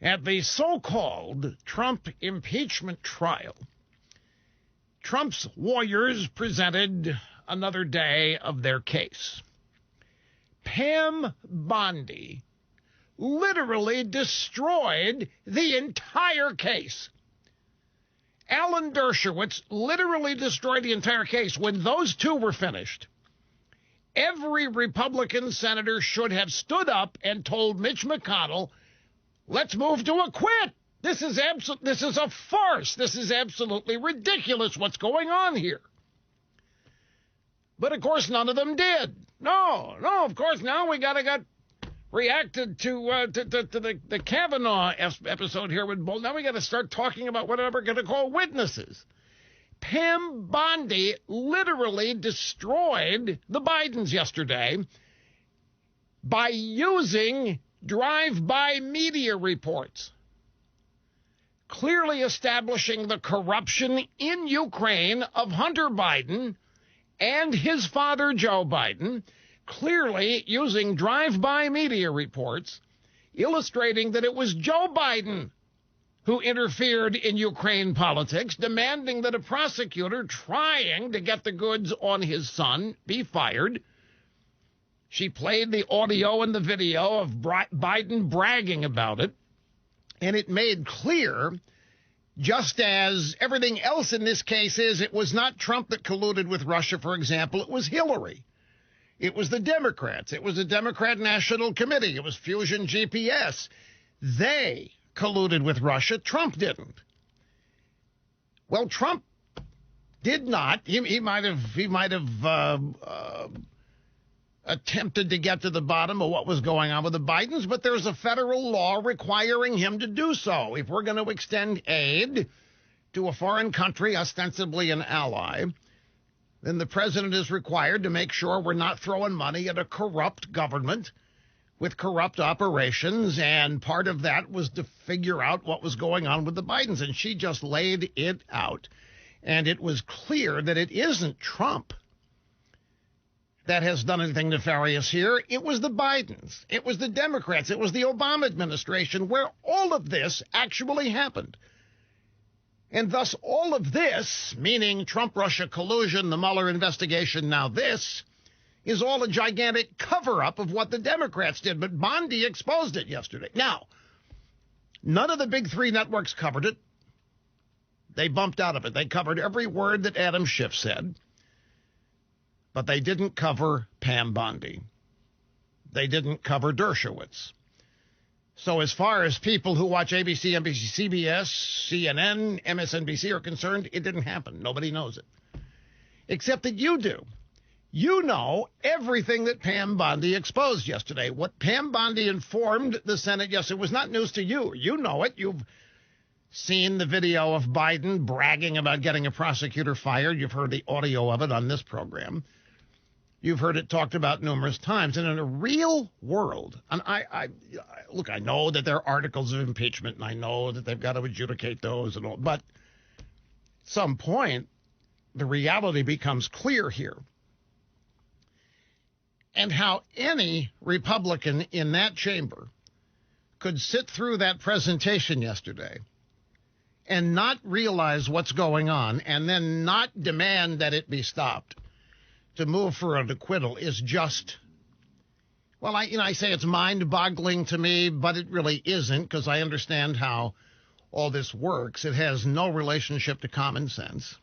At the so-called Trump impeachment trial, Trump's lawyers presented another day of their case. Pam Bondi literally destroyed the entire case. Alan Dershowitz literally destroyed the entire case. When those two were finished, every Republican senator should have stood up and told Mitch McConnell, let's move to acquit. This is a farce. This is absolutely ridiculous what's going on here. But, of course, none of them did. No, of course, now we got reacted to the Kavanaugh episode here with Bull. Now we got to start talking about what we're going to call witnesses. Pam Bondi literally destroyed the Bidens yesterday by using drive-by media reports, clearly establishing the corruption in Ukraine of Hunter Biden and his father, Joe Biden, clearly using drive-by media reports, illustrating that it was Joe Biden who interfered in Ukraine politics, demanding that a prosecutor trying to get the goods on his son be fired. She played the audio and the video of Biden bragging about it, and it made clear, just as everything else in this case is, it was not Trump that colluded with Russia, for example. It was Hillary. It was the Democrats. It was the Democrat National Committee. It was Fusion GPS. They colluded with Russia. Trump didn't. Well, Trump did not. He might have attempted to get to the bottom of what was going on with the Bidens, but there's a federal law requiring him to do so. If we're going to extend aid to a foreign country, ostensibly an ally, then the president is required to make sure we're not throwing money at a corrupt government with corrupt operations, and part of that was to figure out what was going on with the Bidens, and she just laid it out. And it was clear that it isn't Trump that has done anything nefarious here. It was the Bidens. It was the Democrats. It was the Obama administration where all of this actually happened. And thus all of this, meaning Trump-Russia collusion, the Mueller investigation, now this, is all a gigantic cover-up of what the Democrats did. But Bondi exposed it yesterday. Now, none of the big three networks covered it. They bumped out of it. They covered every word that Adam Schiff said. But they didn't cover Pam Bondi. They didn't cover Dershowitz. So as far as people who watch ABC, NBC, CBS, CNN, MSNBC are concerned, it didn't happen. Nobody knows it. Except that you do. You know everything that Pam Bondi exposed yesterday. What Pam Bondi informed the Senate yesterday was not news to you. You know it. You've seen the video of Biden bragging about getting a prosecutor fired. You've heard the audio of it on this program. You've heard it talked about numerous times. And in a real world, and I look, I know that there are articles of impeachment, and I know that they've got to adjudicate those and all, but at some point, the reality becomes clear here. And how any Republican in that chamber could sit through that presentation yesterday and not realize what's going on and then not demand that it be stopped to move for an acquittal is just, well, I say it's mind-boggling to me, but it really isn't, because I understand how all this works. It has no relationship to common sense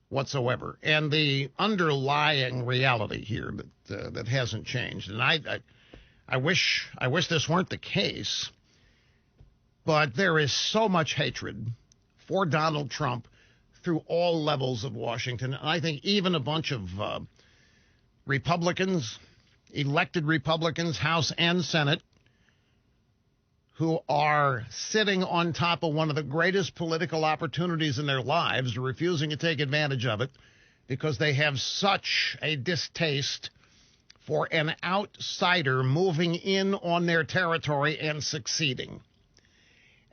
whatsoever. And the underlying reality here that hasn't changed. And I wish this weren't the case, but there is so much hatred for Donald Trump through all levels of Washington. And I think even a bunch of Republicans, elected Republicans, House and Senate, who are sitting on top of one of the greatest political opportunities in their lives, refusing to take advantage of it because they have such a distaste for an outsider moving in on their territory and succeeding.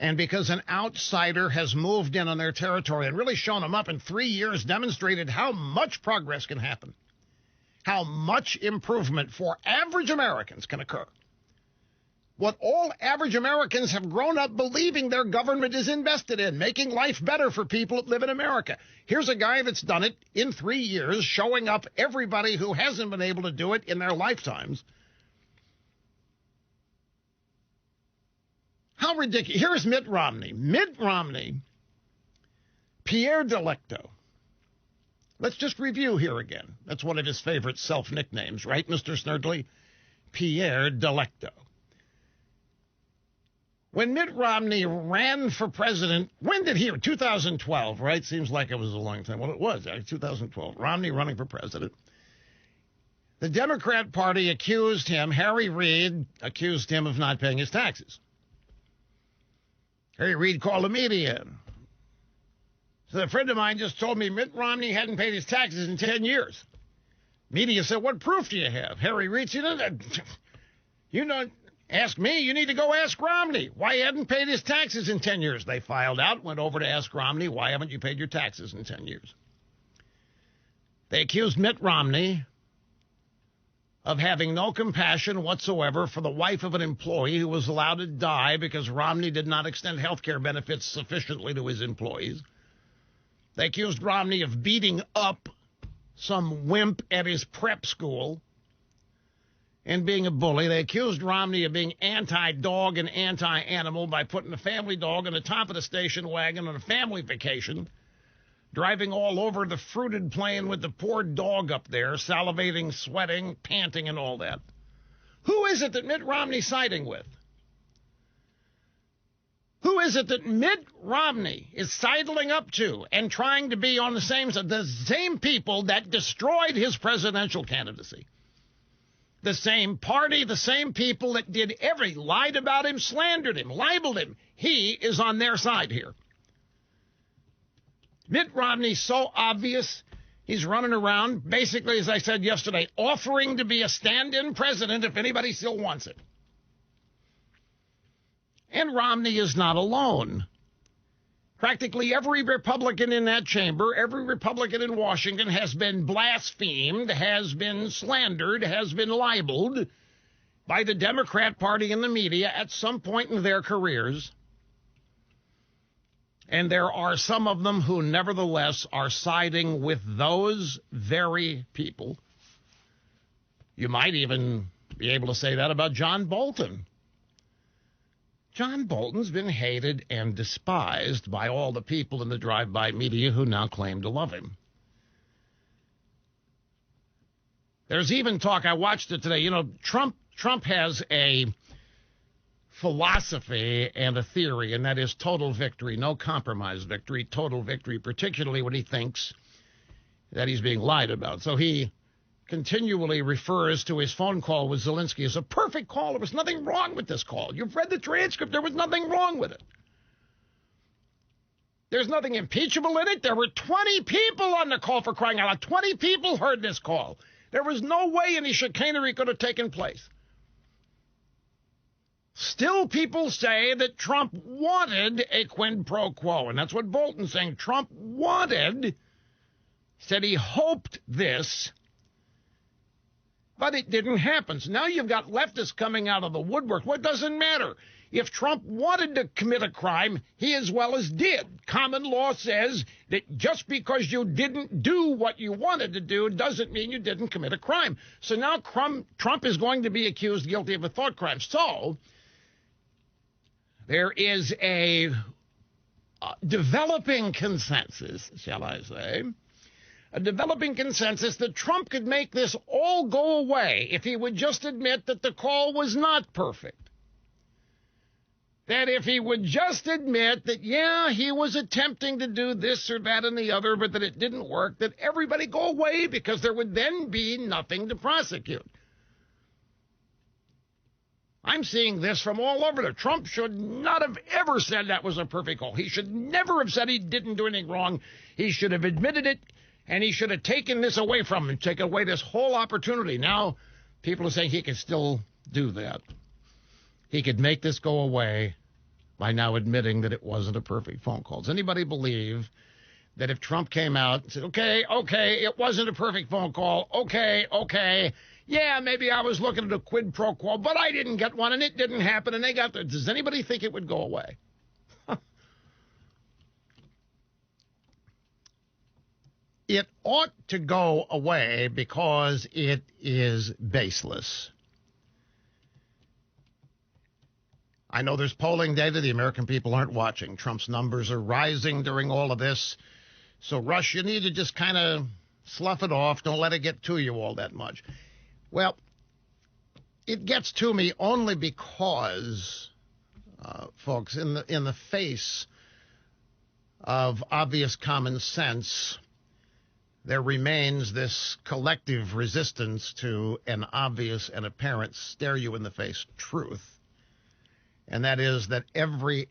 And because an outsider has moved in on their territory and really shown them up in 3 years, demonstrated how much progress can happen, how much improvement for average Americans can occur what all average Americans have grown up believing their government is invested in, making life better for people that live in America. Here's a guy that's done it in 3 years, showing up everybody who hasn't been able to do it in their lifetimes. How ridiculous. Here's Mitt Romney. Mitt Romney, Pierre Delecto. Let's just review here again. That's one of his favorite self-nicknames, right, Mr. Snerdley? Pierre Delecto. When Mitt Romney ran for president, when did he? 2012, right? Seems like it was a long time. Well, it was, 2012. Romney running for president. The Democrat Party accused him, Harry Reid accused him of not paying his taxes. Harry Reid called the media. So a friend of mine just told me Mitt Romney hadn't paid his taxes in 10 years. Media said, what proof do you have? Harry Reid said, you don't ask me. You need to go ask Romney why he hadn't paid his taxes in 10 years. They filed out, went over to ask Romney, why haven't you paid your taxes in 10 years? They accused Mitt Romney of having no compassion whatsoever for the wife of an employee who was allowed to die because Romney did not extend health care benefits sufficiently to his employees. They accused Romney of beating up some wimp at his prep school and being a bully. They accused Romney of being anti-dog and anti-animal by putting a family dog on the top of the station wagon on a family vacation, driving all over the fruited plain with the poor dog up there, salivating, sweating, panting, and all that. Who is it that Mitt Romney's siding with? Who is it that Mitt Romney is sidling up to and trying to be on the same people that destroyed his presidential candidacy? The same party, the same people that did lied about him, slandered him, libeled him. He is on their side here. Mitt Romney's so obvious, he's running around, basically, as I said yesterday, offering to be a stand-in president if anybody still wants it. And Romney is not alone. Practically every Republican in that chamber, every Republican in Washington has been blasphemed, has been slandered, has been libeled by the Democrat Party and the media at some point in their careers. And there are some of them who nevertheless are siding with those very people. You might even be able to say that about John Bolton. John Bolton's been hated and despised by all the people in the drive-by media who now claim to love him. There's even talk, I watched it today, Trump has a philosophy and a theory, and that is total victory, no compromise victory, total victory, particularly when he thinks that he's being lied about. So he continually refers to his phone call with Zelensky as a perfect call. There was nothing wrong with this call. You've read the transcript. There was nothing wrong with it. There's nothing impeachable in it. There were 20 people on the call, for crying out loud. 20 people heard this call. There was no way any chicanery could have taken place. Still, people say that Trump wanted a quid pro quo, and that's what Bolton's saying. Trump said he hoped this, but it didn't happen. So now you've got leftists coming out of the woodwork. What doesn't matter? If Trump wanted to commit a crime, he as well as did. Common law says that just because you didn't do what you wanted to do doesn't mean you didn't commit a crime. So now Trump is going to be accused guilty of a thought crime. So there is a developing consensus, shall I say, a developing consensus that Trump could make this all go away if he would just admit that the call was not perfect. That if he would just admit that, yeah, he was attempting to do this or that and the other, but that it didn't work, that everybody go away because there would then be nothing to prosecute. I'm seeing this from all over there. Trump should not have ever said that was a perfect call. He should never have said he didn't do anything wrong. He should have admitted it. And he should have taken this away from him, taken away this whole opportunity. Now, people are saying he could still do that. He could make this go away by now admitting that it wasn't a perfect phone call. Does anybody believe that if Trump came out and said, okay, it wasn't a perfect phone call, okay, Yeah, maybe I was looking at a quid pro quo, but I didn't get one, and it didn't happen, and they got the... Does anybody think it would go away? It ought to go away because it is baseless. I know there's polling data. The American people aren't watching. Trump's numbers are rising during all of this. So, Rush, you need to just kind of slough it off. Don't let it get to you all that much. Well, it gets to me only because, folks, in the face of obvious common sense, there remains this collective resistance to an obvious and apparent stare-you-in-the-face truth, and that is that every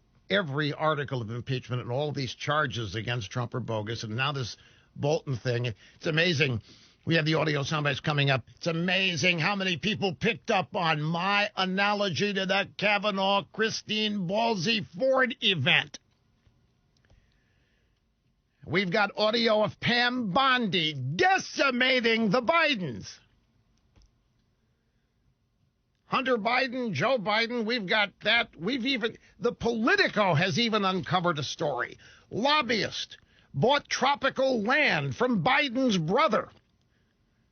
article of impeachment and all these charges against Trump are bogus, and now this Bolton thing, it's amazing. We have the audio soundbites coming up. It's amazing how many people picked up on my analogy to that Kavanaugh-Christine Ballsy Ford event. We've got audio of Pam Bondi decimating the Bidens. Hunter Biden, Joe Biden, we've got that. The Politico has even uncovered a story. Lobbyist bought tropical land from Biden's brother.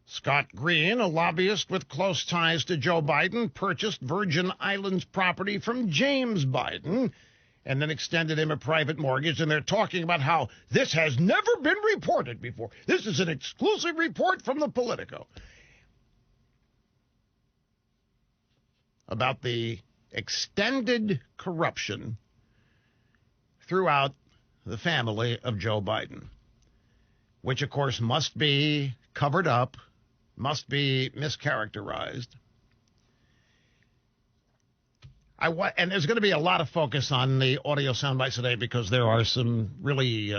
Scott Green, a lobbyist with close ties to Joe Biden, purchased Virgin Islands property from James Biden and then extended him a private mortgage, and they're talking about how this has never been reported before. This is an exclusive report from the Politico about the extended corruption throughout the family of Joe Biden, which, of course, must be covered up, must be mischaracterized. And there's going to be a lot of focus on the audio soundbites today because there are some really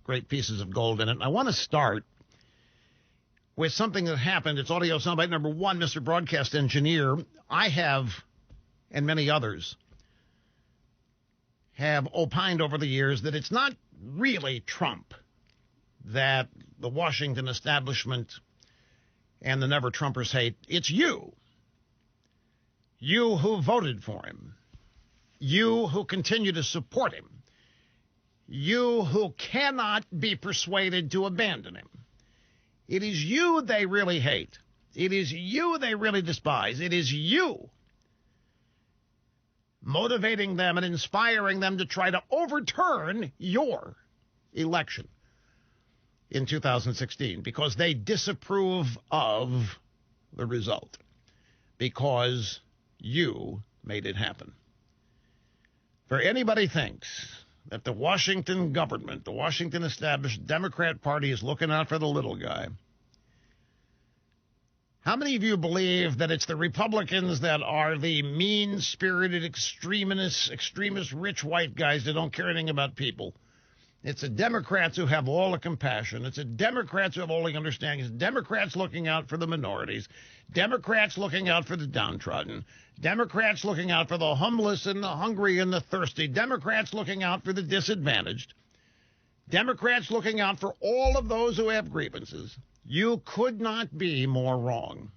great pieces of gold in it. And I want to start with something that happened. It's audio soundbite number 1, Mr. Broadcast Engineer. I have, and many others, have opined over the years that it's not really Trump that the Washington establishment and the never-Trumpers hate. It's you. You who voted for him. You who continue to support him. You who cannot be persuaded to abandon him. It is you they really hate. It is you they really despise. It is you motivating them and inspiring them to try to overturn your election in 2016 because they disapprove of the result, because you made it happen. For anybody thinks that the Washington government, the Washington established Democrat Party is looking out for the little guy, how many of you believe that it's the Republicans that are the mean-spirited extremist rich white guys that don't care anything about people? It's the Democrats who have all the compassion. It's the Democrats who have all the understanding. It's Democrats looking out for the minorities. Democrats looking out for the downtrodden. Democrats looking out for the homeless and the hungry and the thirsty. Democrats looking out for the disadvantaged. Democrats looking out for all of those who have grievances. You could not be more wrong.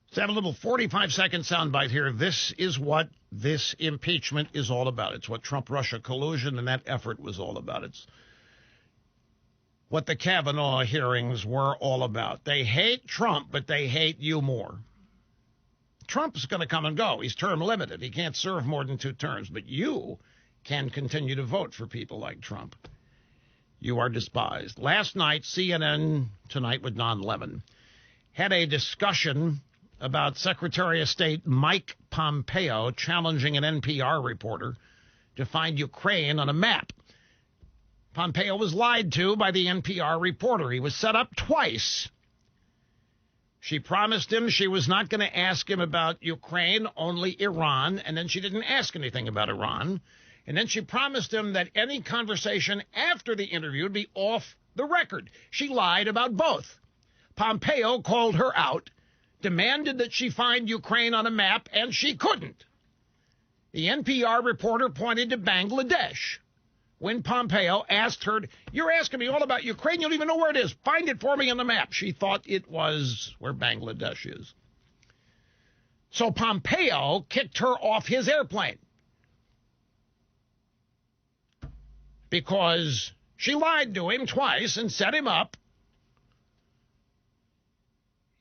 Let's have a little 45-second soundbite here. This is what this impeachment is all about. It's what Trump-Russia collusion and that effort was all about. It's what the Kavanaugh hearings were all about. They hate Trump, but they hate you more. Trump's going to come and go. He's term limited. He can't serve more than 2 terms. But you can continue to vote for people like Trump. You are despised. Last night, CNN Tonight with Don Lemon had a discussion about Secretary of State Mike Pompeo challenging an NPR reporter to find Ukraine on a map. Pompeo was lied to by the NPR reporter. He was set up twice. She promised him she was not going to ask him about Ukraine, only Iran, and then she didn't ask anything about Iran. And then she promised him that any conversation after the interview would be off the record. She lied about both. Pompeo called her out, demanded that she find Ukraine on a map, and she couldn't. The NPR reporter pointed to Bangladesh, when Pompeo asked her, "You're asking me all about Ukraine. You don't even know where it is. Find it for me on the map." She thought it was where Bangladesh is. So Pompeo kicked her off his airplane because she lied to him twice and set him up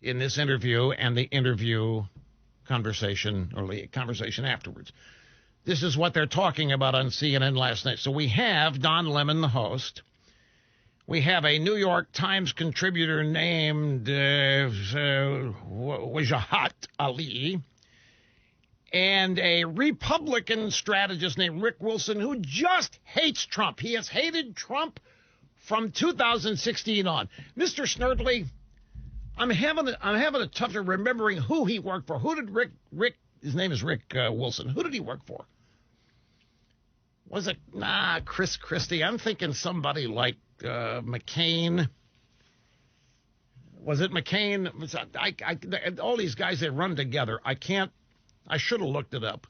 in this interview and the interview conversation, or the conversation afterwards. This is what they're talking about on CNN last night. So we have Don Lemon, the host. We have a New York Times contributor named Wajahat Ali, and a Republican strategist named Rick Wilson, who just hates Trump. He has hated Trump from 2016 on. Mr. Snerdley, I'm having a tough time remembering who he worked for. Who did Rick his name is Rick Wilson. Who did he work for? Was it, Chris Christie? I'm thinking somebody like McCain. Was it McCain? All these guys, they run together. I should have looked it up.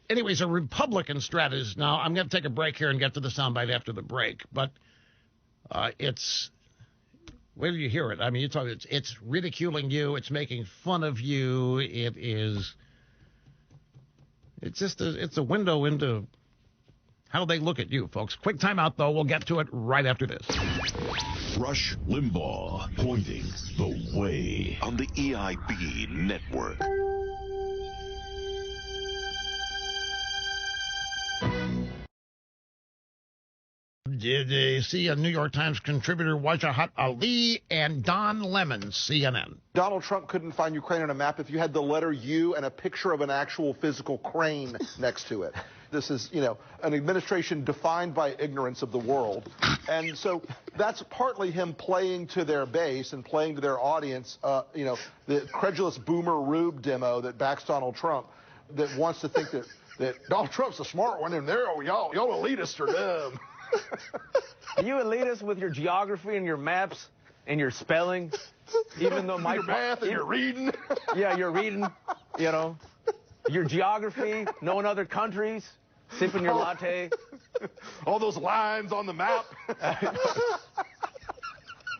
Anyways, a Republican strategist. Now, I'm going to take a break here and get to the soundbite after the break. But it's, where do you hear it? I mean, it's ridiculing you. It's making fun of you. It's a window into how they look at you, folks. Quick timeout, though. We'll get to it right after this. Rush Limbaugh, pointing the way on the EIB network. Did you see a New York Times contributor, Wajahat Ali, and Don Lemon, CNN? Donald Trump couldn't find Ukraine on a map if you had the letter U and a picture of an actual physical crane next to it. This is, an administration defined by ignorance of the world. And so that's partly him playing to their base and playing to their audience, the credulous boomer Rube demo that backs Donald Trump, that wants to think that Donald Trump's the smart one and y'all elitists are dumb. Are you elitist with your geography and your maps and your spelling? Even though your math and your reading. Yeah, you're reading, your geography, knowing other countries, sipping your latte. All those lines on the map.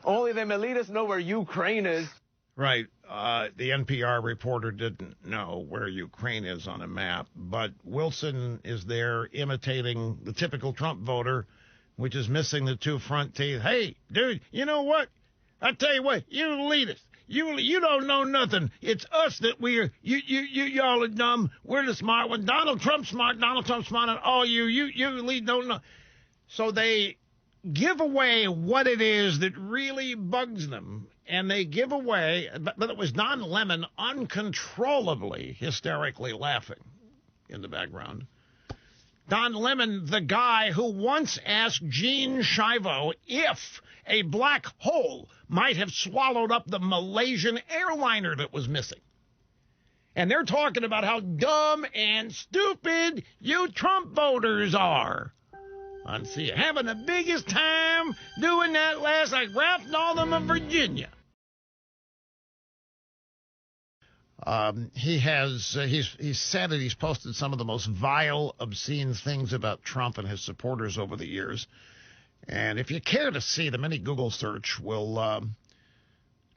Only them elitists know where Ukraine is. Right. The NPR reporter didn't know where Ukraine is on a map, but Wilson is there imitating the typical Trump voter, which is missing the two front teeth. Hey, dude, you know what? I tell you what, you elitists. You don't know nothing. It's us that y'all are dumb. We're the smart one. Donald Trump's smart. Donald Trump's smart. And all you elite don't know. So they give away what it is that really bugs them. And they give away, but it was Don Lemon uncontrollably, hysterically laughing in the background. Don Lemon, the guy who once asked Gene Shivo if a black hole might have swallowed up the Malaysian airliner that was missing. And they're talking about how dumb and stupid you Trump voters are. On CNN, having the biggest time doing that last night. Ralph Northam of Virginia. He's said that he's posted some of the most vile, obscene things about Trump and his supporters over the years. And if you care to see them, any Google search will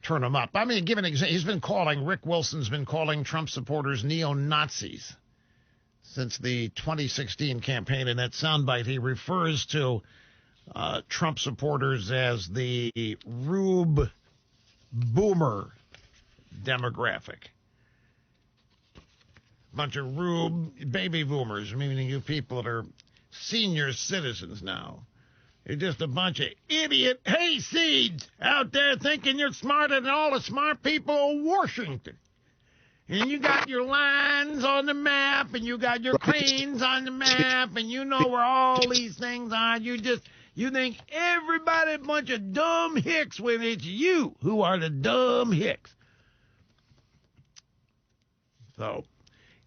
turn them up. I mean, give an example. Rick Wilson's been calling Trump supporters neo-Nazis since the 2016 campaign. In that soundbite, he refers to Trump supporters as the Rube Boomer demographic. Bunch of Rube baby boomers, meaning you people that are senior citizens now. You're just a bunch of idiot hayseeds out there thinking you're smarter than all the smart people of Washington. And you got your lines on the map, and you got your cranes on the map, and you know where all these things are. You think everybody a bunch of dumb hicks when it's you who are the dumb hicks. So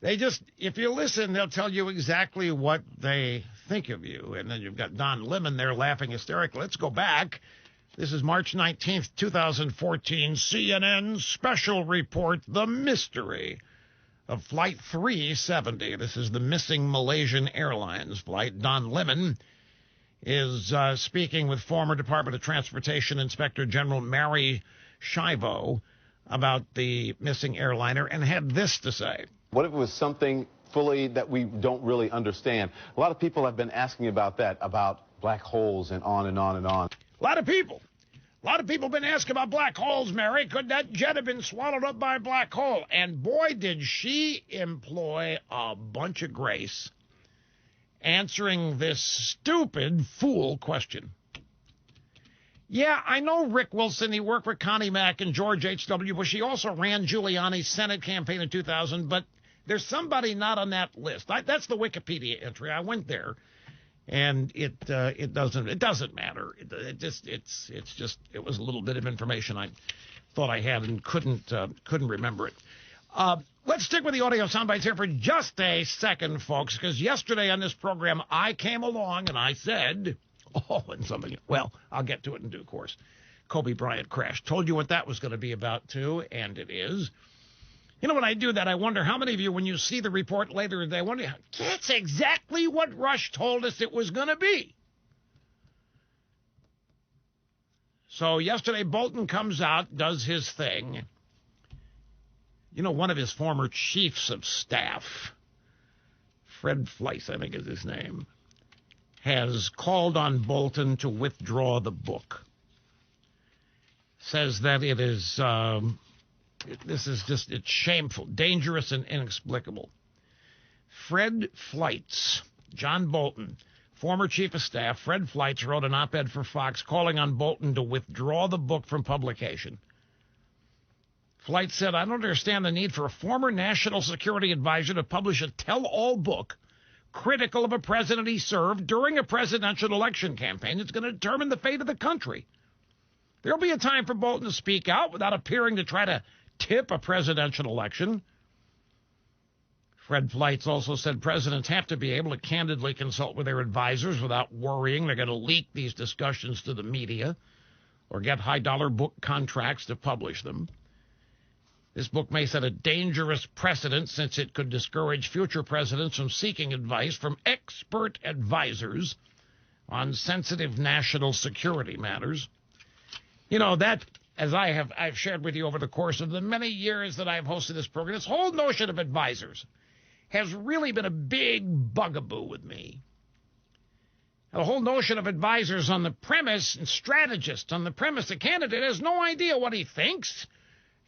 if you listen, they'll tell you exactly what they think of you. And then you've got Don Lemon there laughing hysterically. Let's go back. This is March 19th, 2014, CNN special report, The Mystery of Flight 370. This is the missing Malaysian Airlines flight. Don Lemon is speaking with former Department of Transportation Inspector General Mary Schiavo about the missing airliner and had this to say. What if it was something fully that we don't really understand? A lot of people have been asking about that, about black holes and on and on and on. A lot of people have been asking about black holes, Mary. Could that jet have been swallowed up by a black hole? And boy, did she employ a bunch of grace answering this stupid fool question. Yeah, I know Rick Wilson. He worked with Connie Mack and George H.W. Bush. He also ran Giuliani's Senate campaign in 2000, but there's somebody not on that list. That's the Wikipedia entry. I went there, and it doesn't matter. It was a little bit of information I thought I had and couldn't remember it. Let's stick with the audio soundbites here for just a second, folks, because yesterday on this program I came along and I said, and something. Well, I'll get to it in due course. Kobe Bryant crash. Told you what that was going to be about, too, and it is. You know, when I do that, I wonder how many of you, when you see the report later, they wonder, that's exactly what Rush told us it was going to be. So yesterday, Bolton comes out, does his thing. You know, one of his former chiefs of staff, Fred Fleiss, I think is his name, has called on Bolton to withdraw the book. Says that it is, it's shameful, dangerous, and inexplicable. Fred Fleitz, John Bolton, former chief of staff, Fred Fleitz wrote an op-ed for Fox calling on Bolton to withdraw the book from publication. Fleitz said, I don't understand the need for a former national security advisor to publish a tell-all book critical of a president he served during a presidential election campaign that's going to determine the fate of the country. There'll be a time for Bolton to speak out without appearing to try to tip a presidential election. Fred Fleitz also said presidents have to be able to candidly consult with their advisors without worrying they're going to leak these discussions to the media or get high-dollar book contracts to publish them. This book may set a dangerous precedent since it could discourage future presidents from seeking advice from expert advisors on sensitive national security matters. You know, that, as I've shared with you over the course of the many years that I've hosted this program, this whole notion of advisors has really been a big bugaboo with me. The whole notion of advisors on the premise and strategists on the premise the candidate has no idea what he thinks.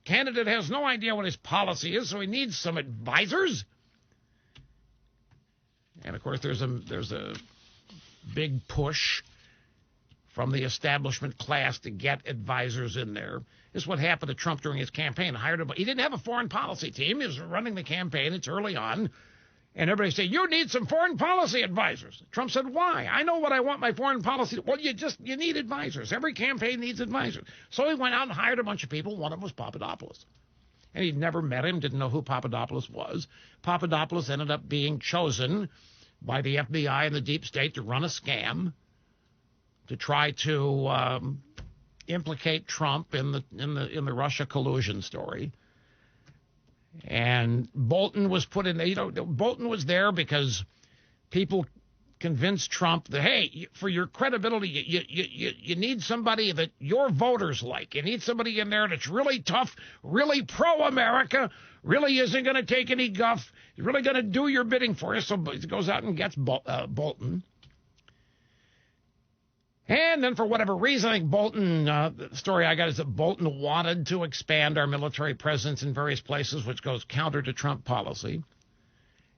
Candidate has no idea what his policy is, so he needs some advisors. And, of course, there's a big push from the establishment class to get advisors in there. This is what happened to Trump during his campaign. He didn't have a foreign policy team. He was running the campaign. It's early on. And everybody said, you need some foreign policy advisors. Trump said, why? I know what I want my foreign policy. Well, you need advisors. Every campaign needs advisors. So he went out and hired a bunch of people. One of them was Papadopoulos. And he'd never met him, didn't know who Papadopoulos was. Papadopoulos ended up being chosen by the FBI and the deep state to run a scam to try to implicate Trump in the Russia collusion story. And Bolton was put in there. You know, Bolton was there because people convinced Trump that, hey, for your credibility, you need somebody that your voters like. You need somebody in there that's really tough, really pro-America, really isn't going to take any guff, really going to do your bidding for you. So he goes out and gets Bolton. And then for whatever reason, I think Bolton, the story I got is that Bolton wanted to expand our military presence in various places, which goes counter to Trump policy.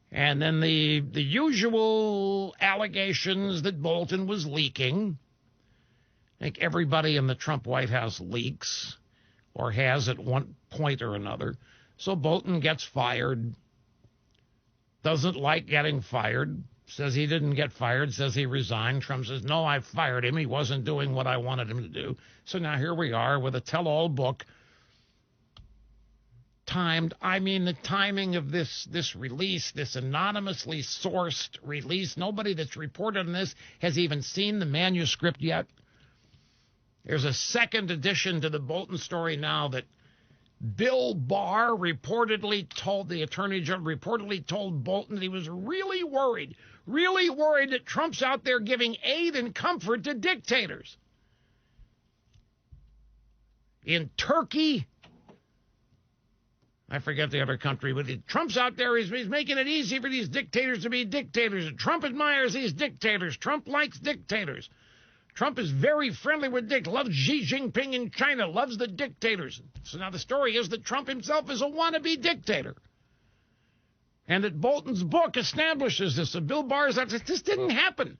And then the usual allegations that Bolton was leaking. I think everybody in the Trump White House leaks or has at one point or another. So Bolton gets fired, doesn't like getting fired. Says he didn't get fired, says he resigned. Trump says, no, I fired him. He wasn't doing what I wanted him to do. So now here we are with a tell-all book timed. I mean, the timing of this release, this anonymously sourced release, nobody that's reported on this has even seen the manuscript yet. There's a second edition to the Bolton story now that Bill Barr reportedly told the Attorney General, reportedly told Bolton that he was really worried that Trump's out there giving aid and comfort to dictators. In Turkey, I forget the other country, but Trump's out there, he's making it easy for these dictators to be dictators. Trump admires these dictators. Trump likes dictators. Trump is very friendly with dictators, loves Xi Jinping in China, loves the dictators. So now the story is that Trump himself is a wannabe dictator. And that Bolton's book establishes this. So Bill Barr says this didn't happen.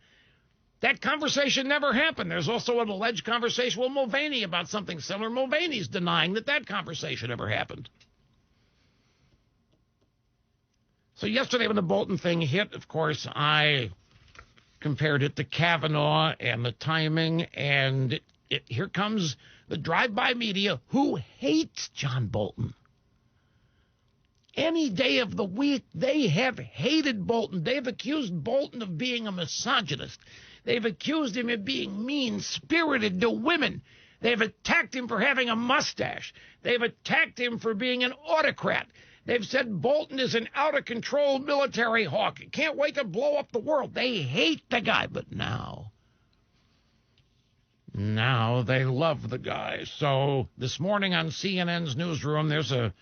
That conversation never happened. There's also an alleged conversation with Mulvaney about something similar. Mulvaney's denying that conversation ever happened. So yesterday when the Bolton thing hit, of course, I compared it to Kavanaugh and the timing, and here comes the drive-by media who hates John Bolton. Any day of the week, they have hated Bolton. They've accused Bolton of being a misogynist. They've accused him of being mean-spirited to women. They've attacked him for having a mustache. They've attacked him for being an autocrat. They've said Bolton is an out-of-control military hawk. He can't wait to blow up the world. They hate the guy. But now they love the guy. So this morning on CNN's newsroom, there's a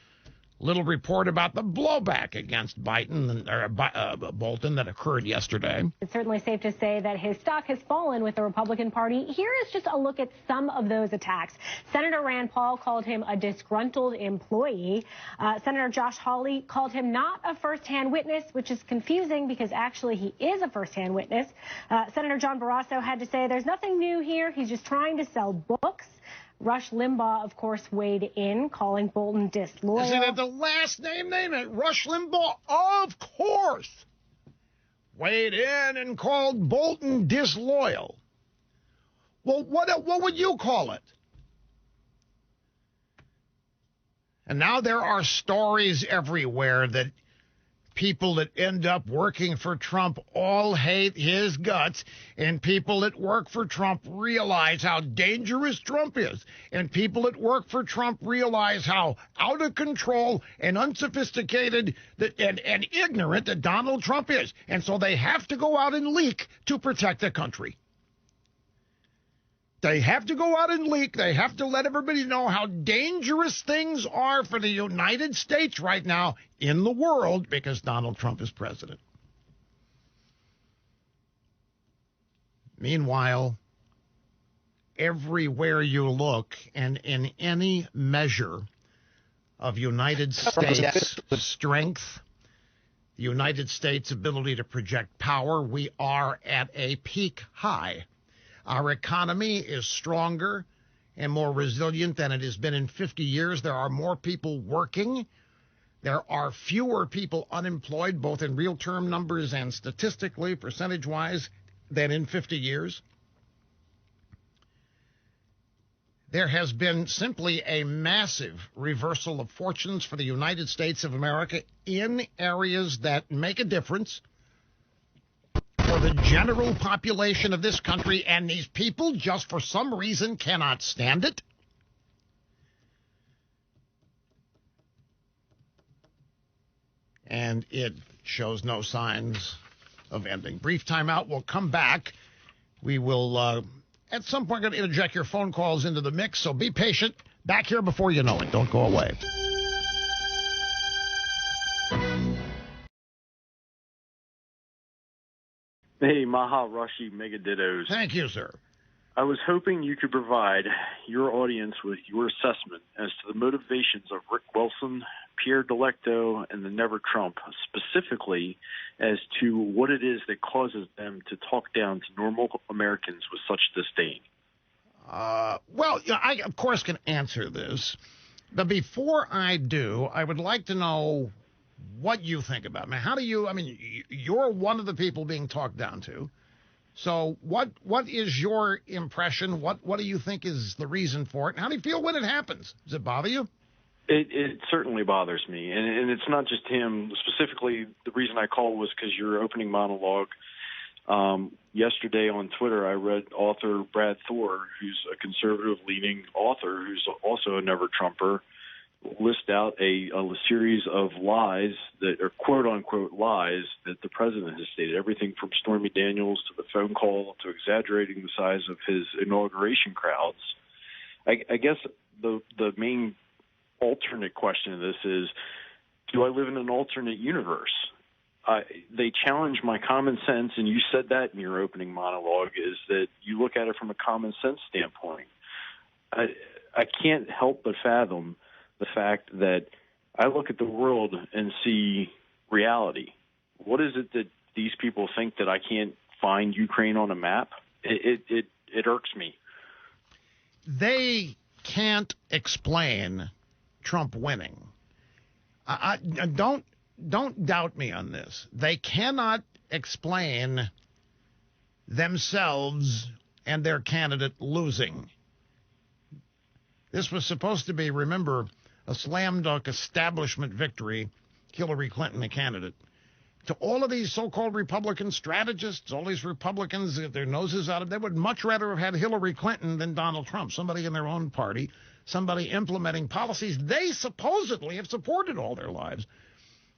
little report about the blowback against Bolton that occurred yesterday. It's certainly safe to say that his stock has fallen with the Republican Party. Here is just a look at some of those attacks. Senator Rand Paul called him a disgruntled employee. Senator Josh Hawley called him not a first-hand witness, which is confusing because actually he is a first-hand witness. Senator John Barrasso had to say there's nothing new here. He's just trying to sell books. Rush Limbaugh, of course, weighed in, calling Bolton disloyal. Isn't it the last name? Rush Limbaugh, of course, weighed in and called Bolton disloyal. Well, what would you call it? And now there are stories everywhere that people that end up working for Trump all hate his guts, and people that work for Trump realize how dangerous Trump is, and people that work for Trump realize how out of control and unsophisticated and ignorant that Donald Trump is, and so they have to go out and leak to protect the country. They have to go out and leak. They have to let everybody know how dangerous things are for the United States right now in the world because Donald Trump is president. Meanwhile, everywhere you look and in any measure of United States strength, the United States' ability to project power, we are at a peak high. Our economy is stronger and more resilient than it has been in 50 years. There are more people working. There are fewer people unemployed, both in real term numbers and statistically, percentage-wise, than in 50 years. There has been simply a massive reversal of fortunes for the United States of America in areas that make a difference for the general population of this country, and these people just for some reason cannot stand it. And it shows no signs of ending. Brief timeout. We'll come back. We will, at some point, going to interject your phone calls into the mix, so be patient. Back here before you know it. Don't go away. Hey, Maha, Rashi, Mega Dittos. Thank you, sir. I was hoping you could provide your audience with your assessment as to the motivations of Rick Wilson, Pierre Delecto, and the Never Trump, specifically as to what it is that causes them to talk down to normal Americans with such disdain. Well, I, of course, can answer this. But before I do, I would like to know what you think about me. How do you, I mean, you're one of the people being talked down to. So what is your impression? What do you think is the reason for it? And how do you feel when it happens? Does it bother you? It certainly bothers me. And it's not just him. Specifically, the reason I called was because your opening monologue. Yesterday on Twitter, I read author Brad Thor, who's a conservative-leaning author who's also a Never Trumper, list out a series of lies that are quote unquote lies that the president has stated. Everything from Stormy Daniels to the phone call to exaggerating the size of his inauguration crowds. I guess the main alternate question of this is, do I live in an alternate universe? They challenge my common sense, and you said that in your opening monologue, is that you look at it from a common sense standpoint. I can't help but fathom the fact that I look at the world and see reality. What is it that these people think that I can't find Ukraine on a map? It irks me. They can't explain Trump winning. Don't doubt me on this. They cannot explain themselves and their candidate losing. This was supposed to be, remember, a slam dunk establishment victory, Hillary Clinton, the candidate. To all of these so-called Republican strategists, all these Republicans get their noses out of, they would much rather have had Hillary Clinton than Donald Trump, somebody in their own party, somebody implementing policies they supposedly have supported all their lives.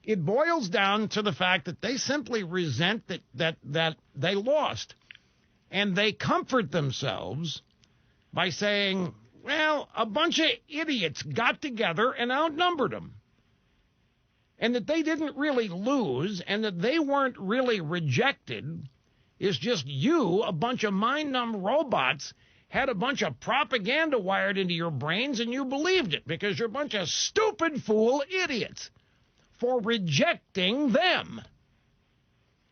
It boils down to the fact that they simply resent that they lost. And they comfort themselves by saying, well, a bunch of idiots got together and outnumbered them. And that they didn't really lose and that they weren't really rejected is just you, a bunch of mind-numb robots, had a bunch of propaganda wired into your brains and you believed it because you're a bunch of stupid fool idiots for rejecting them.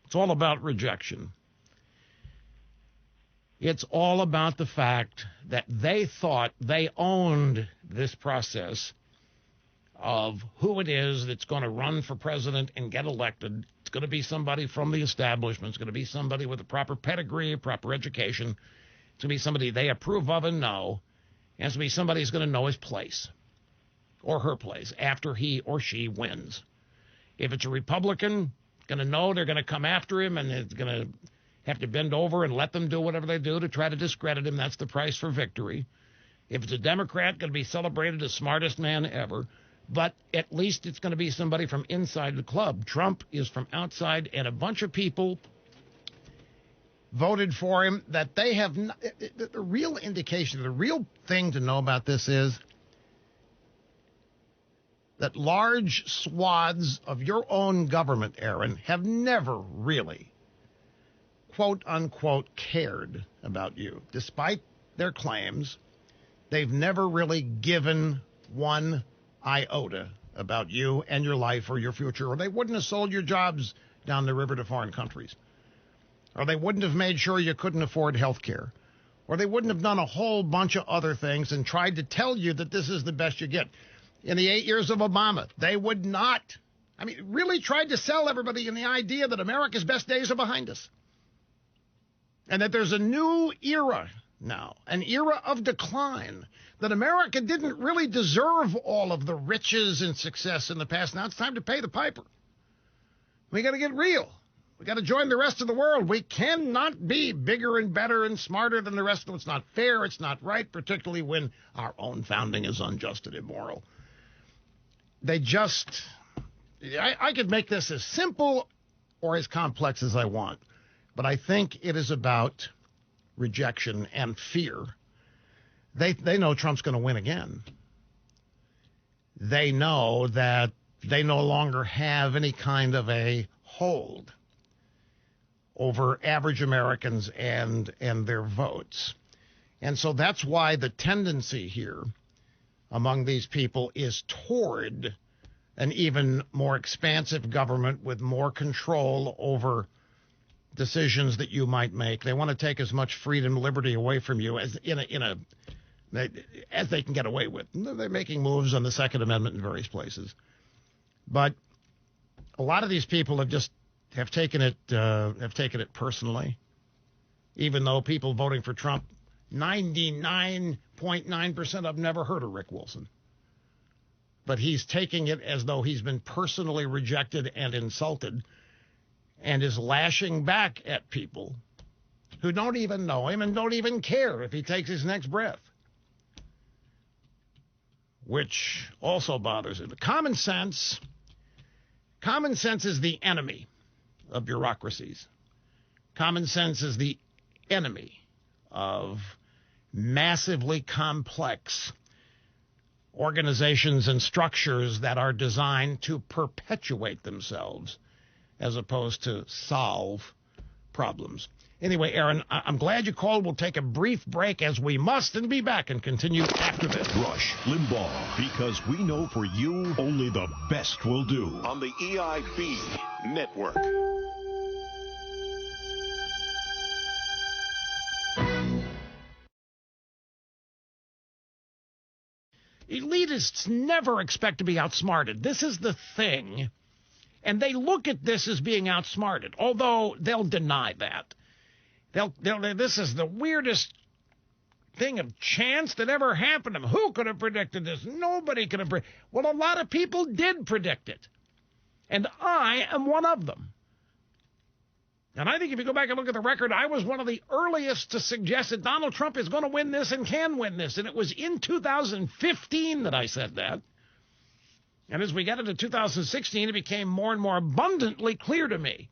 It's all about rejection. It's all about the fact that they thought they owned this process of who it is that's going to run for president and get elected. It's going to be somebody from the establishment. It's going to be somebody with a proper pedigree, proper education. It's going to be somebody they approve of and know. And it's going to be somebody who's going to know his place or her place after he or she wins. If it's a Republican, going to know they're going to come after him and it's going to have to bend over and let them do whatever they do to try to discredit him. That's the price for victory. If it's a Democrat, going to be celebrated as smartest man ever. But at least it's going to be somebody from inside the club. Trump is from outside, and a bunch of people voted for him that they have not, the real indication, the real thing to know about this is that large swaths of your own government, Aaron, have never really, quote unquote, cared about you. Despite their claims, they've never really given one iota about you and your life or your future, or they wouldn't have sold your jobs down the river to foreign countries, or they wouldn't have made sure you couldn't afford health care, or they wouldn't have done a whole bunch of other things and tried to tell you that this is the best you get. In the 8 years of Obama, they would not, really tried to sell everybody in the idea that America's best days are behind us, and that there's a new era now, an era of decline, that America didn't really deserve all of the riches and success in the past. Now it's time to pay the piper. We got to get real. We got to join the rest of the world. We cannot be bigger and better and smarter than the rest of them. It's not fair. It's not right, particularly when our own founding is unjust and immoral. They just, I could make this as simple or as complex as I want, but I think it is about rejection and fear. They know Trump's going to win again. They know that they no longer have any kind of a hold over average Americans and their votes. And so that's why the tendency here among these people is toward an even more expansive government with more control over decisions that you might make. They want to take as much freedom, liberty away from you as as they can get away with. They're making moves on the Second Amendment in various places. But a lot of these people have taken it personally, even though people voting for Trump, 99.9% of them never heard of Rick Wilson. But he's taking it as though he's been personally rejected and insulted and is lashing back at people who don't even know him and don't even care if he takes his next breath. which also bothers it. Common sense is the enemy of bureaucracies. Common sense is the enemy of massively complex organizations and structures that are designed to perpetuate themselves as opposed to solve problems. Anyway, Aaron, I'm glad you called. We'll take a brief break as we must and be back and continue after this. Rush Limbaugh, because we know for you only the best will do. On the EIB Network. Elitists never expect to be outsmarted. This is the thing. And they look at this as being outsmarted, although they'll deny that. This is the weirdest thing of chance that ever happened to them. Who could have predicted this? Nobody could have predicted. Well, a lot of people did predict it. And I am one of them. And I think if you go back and look at the record, I was one of the earliest to suggest that Donald Trump is going to win this and can win this. And it was in 2015 that I said that. And as we got into 2016, it became more and more abundantly clear to me.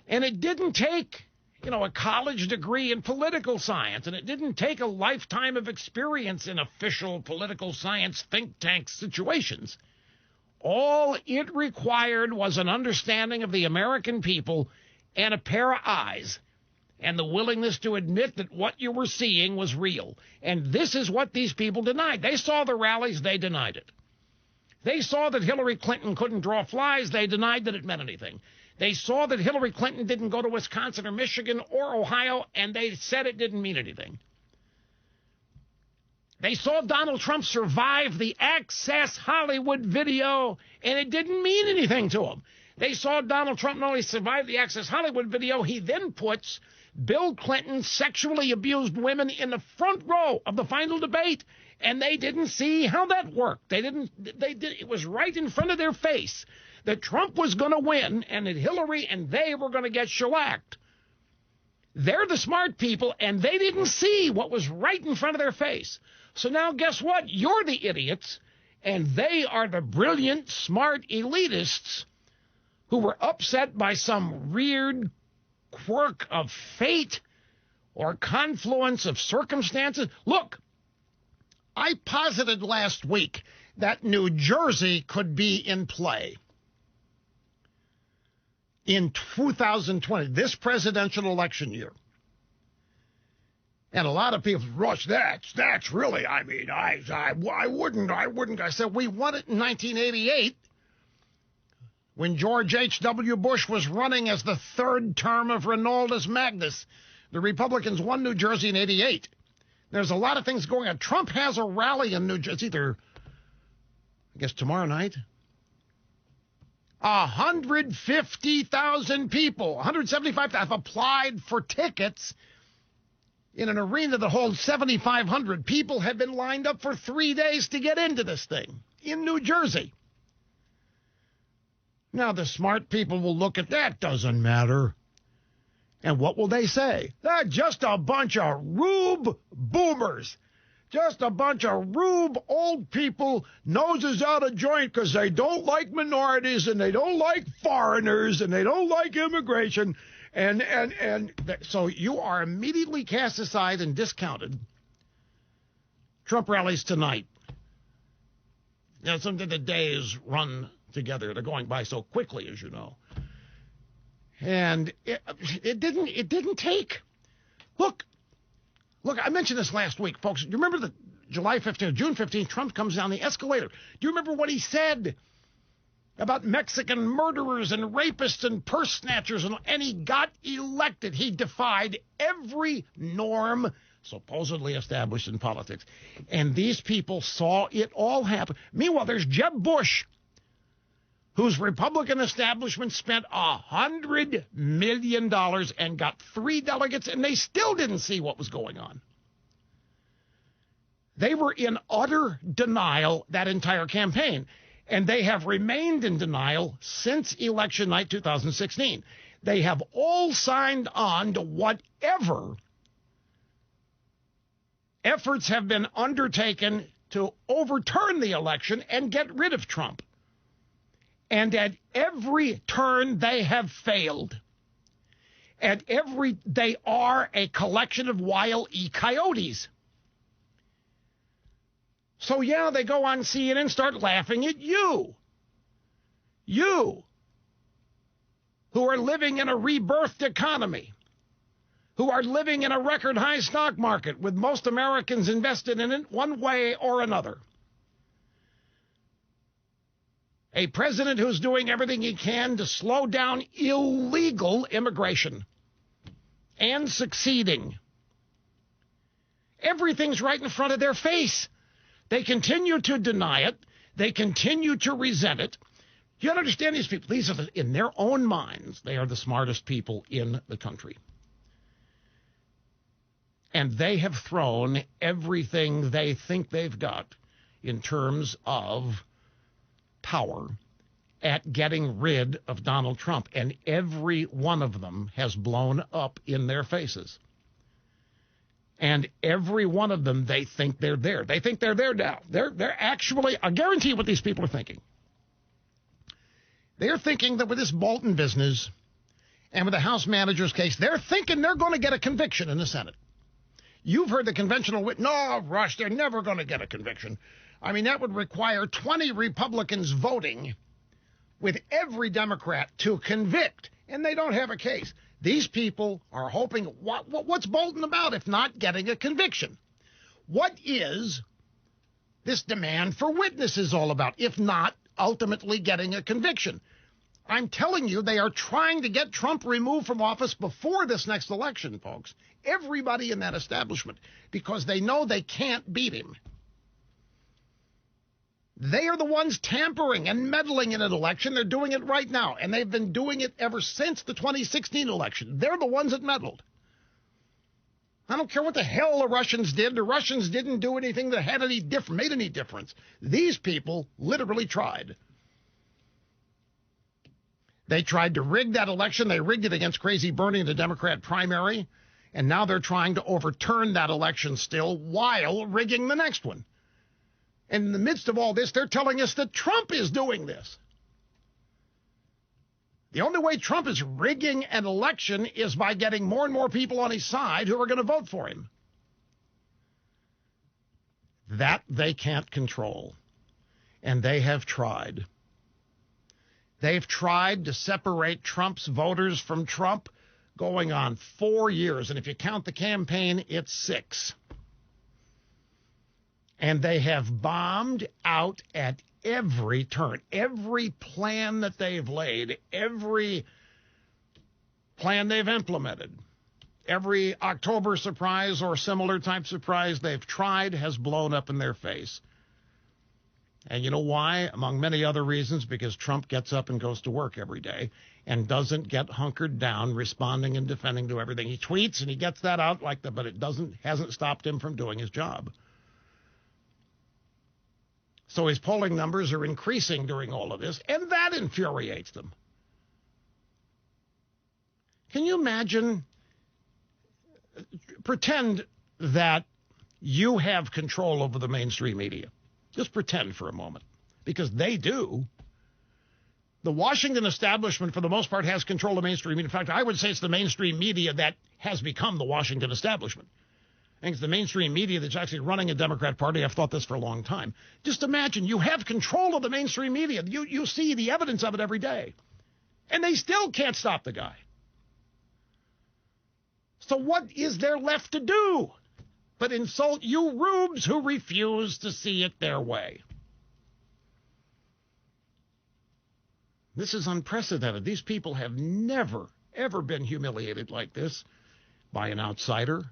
And it didn't take, a college degree in political science, and it didn't take a lifetime of experience in official political science think tank situations. All it required was an understanding of the American people and a pair of eyes and the willingness to admit that what you were seeing was real. And this is what these people denied. They saw the rallies. They denied it. They saw that Hillary Clinton couldn't draw flies. They denied that it meant anything. They saw that Hillary Clinton didn't go to Wisconsin or Michigan or Ohio, and they said it didn't mean anything. They saw Donald Trump survive the Access Hollywood video, and it didn't mean anything to them. They saw Donald Trump not only survive the Access Hollywood video, he then puts Bill Clinton sexually abused women in the front row of the final debate, and they didn't see how that worked. It was right in front of their face that Trump was going to win and that Hillary and they were going to get shellacked. They're the smart people, and they didn't see what was right in front of their face. So now guess what? You're the idiots, and they are the brilliant, smart elitists who were upset by some weird quirk of fate or confluence of circumstances. Look, I posited last week that New Jersey could be in play in 2020, this presidential election year. And a lot of people, Rush, that's really, I wouldn't. I said, we won it in 1988 when George H.W. Bush was running as the third term of Ronaldus Magnus. The Republicans won New Jersey in 88. There's a lot of things going on. Trump has a rally in New Jersey, either, I guess, tomorrow night. 150,000 people, 175,000 have applied for tickets in an arena that holds 7,500. People have been lined up for 3 days to get into this thing in New Jersey. Now, the smart people will look at that. Doesn't matter. And what will they say? They're just a bunch of rube boomers. Just a bunch of rube old people, noses out of joint because they don't like minorities and they don't like foreigners and they don't like immigration. So you are immediately cast aside and discounted. Trump rallies tonight. Something the days run together. They're going by so quickly, as you know. And it didn't take. Look, I mentioned this last week, folks. Do you remember the July 15th, June 15th, Trump comes down the escalator? Do you remember what he said about Mexican murderers and rapists and purse snatchers? And he got elected. He defied every norm supposedly established in politics. And these people saw it all happen. Meanwhile, there's Jeb Bush, whose Republican establishment spent $100 million and got 3 delegates, and they still didn't see what was going on. They were in utter denial that entire campaign, and they have remained in denial since election night 2016. They have all signed on to whatever efforts have been undertaken to overturn the election and get rid of Trump. And at every turn, they have failed. They are a collection of Wile E. Coyotes. So, yeah, they go on CNN and start laughing at you. You, who are living in a rebirthed economy, who are living in a record-high stock market with most Americans invested in it one way or another. A president who's doing everything he can to slow down illegal immigration and succeeding. Everything's right in front of their face. They continue to deny it. They continue to resent it. You understand these people? These are, in their own minds, they are the smartest people in the country. And they have thrown everything they think they've got in terms of power at getting rid of Donald Trump. And every one of them has blown up in their faces. And every one of them, they think they're there. They think they're there now. They're actually, I guarantee you what these people are thinking. They're thinking that with this Bolton business and with the House manager's case, they're thinking they're going to get a conviction in the Senate. You've heard the conventional, no, Rush, they're never going to get a conviction. I mean, that would require 20 Republicans voting with every Democrat to convict, and they don't have a case. These people are hoping, what's Bolton about if not getting a conviction? What is this demand for witnesses all about, if not ultimately getting a conviction? I'm telling you, they are trying to get Trump removed from office before this next election, folks. Everybody in that establishment, because they know they can't beat him. They are the ones tampering and meddling in an election. They're doing it right now, and they've been doing it ever since the 2016 election. They're the ones that meddled. I don't care what the hell the Russians did. The Russians didn't do anything that had made any difference. These people literally tried. They tried to rig that election. They rigged it against Crazy Bernie in the Democrat primary, and now they're trying to overturn that election still while rigging the next one. And in the midst of all this, they're telling us that Trump is doing this. The only way Trump is rigging an election is by getting more and more people on his side who are going to vote for him. That they can't control. And they have tried. They've tried to separate Trump's voters from Trump going on 4 years. And if you count the campaign, it's 6. And they have bombed out at every turn. Every plan that they've laid, every plan they've implemented, every October surprise or similar type surprise they've tried has blown up in their face. And you know why? Among many other reasons, because Trump gets up and goes to work every day and doesn't get hunkered down responding and defending to everything. He tweets and he gets that out but it hasn't stopped him from doing his job. So his polling numbers are increasing during all of this, and that infuriates them. Can you imagine? Pretend that you have control over the mainstream media. Just pretend for a moment, because they do. The Washington establishment, for the most part, has control of mainstream media. In fact, I would say it's the mainstream media that has become the Washington establishment. I think it's the mainstream media that's actually running a Democrat Party. I've thought this for a long time. Just imagine you have control of the mainstream media. You see the evidence of it every day. And they still can't stop the guy. So what is there left to do but insult you rubes who refuse to see it their way? This is unprecedented. These people have never, ever been humiliated like this by an outsider.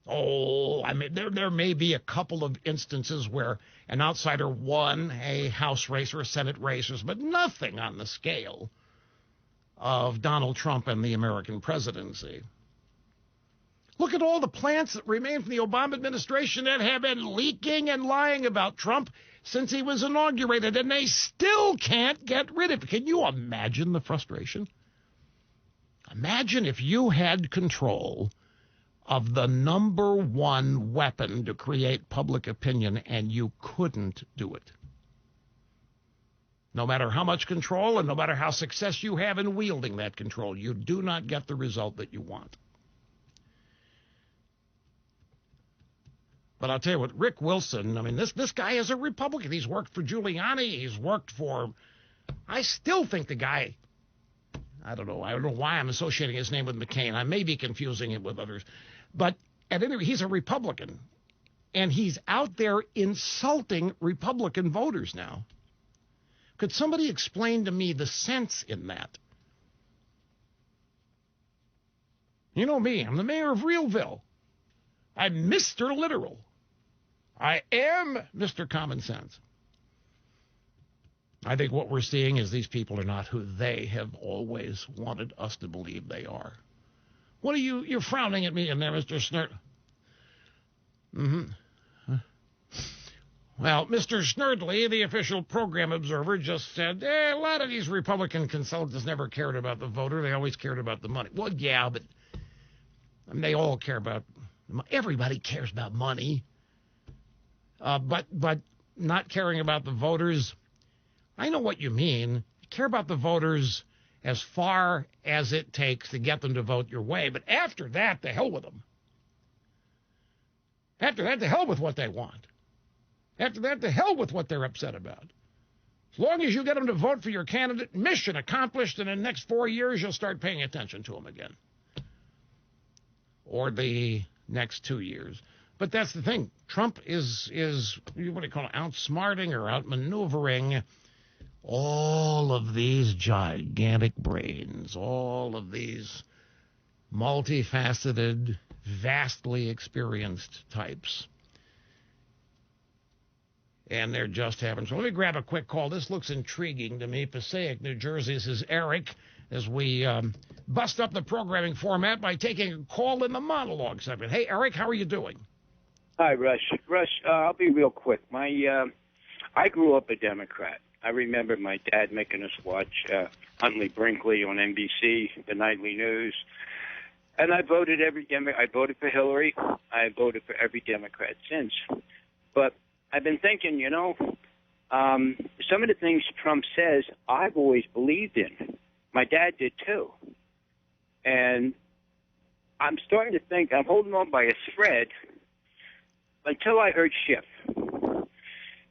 Oh, I mean, there may be a couple of instances where an outsider won a House race or a Senate race, but nothing on the scale of Donald Trump and the American presidency. Look at all the plants that remain from the Obama administration that have been leaking and lying about Trump since he was inaugurated, and they still can't get rid of it. Can you imagine the frustration? Imagine if you had control of the number one weapon to create public opinion, and you couldn't do it. No matter how much control and no matter how success you have in wielding that control, you do not get the result that you want. But I'll tell you what, Rick Wilson, I mean, this guy is a Republican. He's worked for Giuliani. He's worked for, I still think the guy, I don't know why I'm associating his name with McCain. I may be confusing it with others. But at any rate, he's a Republican. And he's out there insulting Republican voters now. Could somebody explain to me the sense in that? You know me, I'm the mayor of Realville. I'm Mr. Literal. I am Mr. Common Sense. I think what we're seeing is these people are not who they have always wanted us to believe they are. What are you're frowning at me in there, Mr. Snert? Well, Mr. Snerdley, the official program observer, just said, a lot of these Republican consultants never cared about the voter. They always cared about the money. Well, yeah, but I mean, they all care about, everybody cares about money. But not caring about the voters, I know what you mean. You care about the voters as far as it takes to get them to vote your way. But after that, to hell with them. After that, to hell with what they want. After that, to hell with what they're upset about. As long as you get them to vote for your candidate, mission accomplished, and in the next 4 years, you'll start paying attention to them again. Or the next 2 years. But that's the thing. Trump is what do you call it, outsmarting or outmaneuvering all of these gigantic brains, all of these multifaceted, vastly experienced types. And they're just having. So let me grab a quick call. This looks intriguing to me. Passaic, New Jersey. This is Eric, as we bust up the programming format by taking a call in the monologue segment. Hey, Eric, how are you doing? Hi, Rush. I'll be real quick. I grew up a Democrat. I remember my dad making us watch Huntley Brinkley on NBC, the nightly news. And I voted I voted for Hillary. I voted for every Democrat since. But I've been thinking, some of the things Trump says, I've always believed in. My dad did too. And I'm starting to think I'm holding on by a thread until I heard Schiff.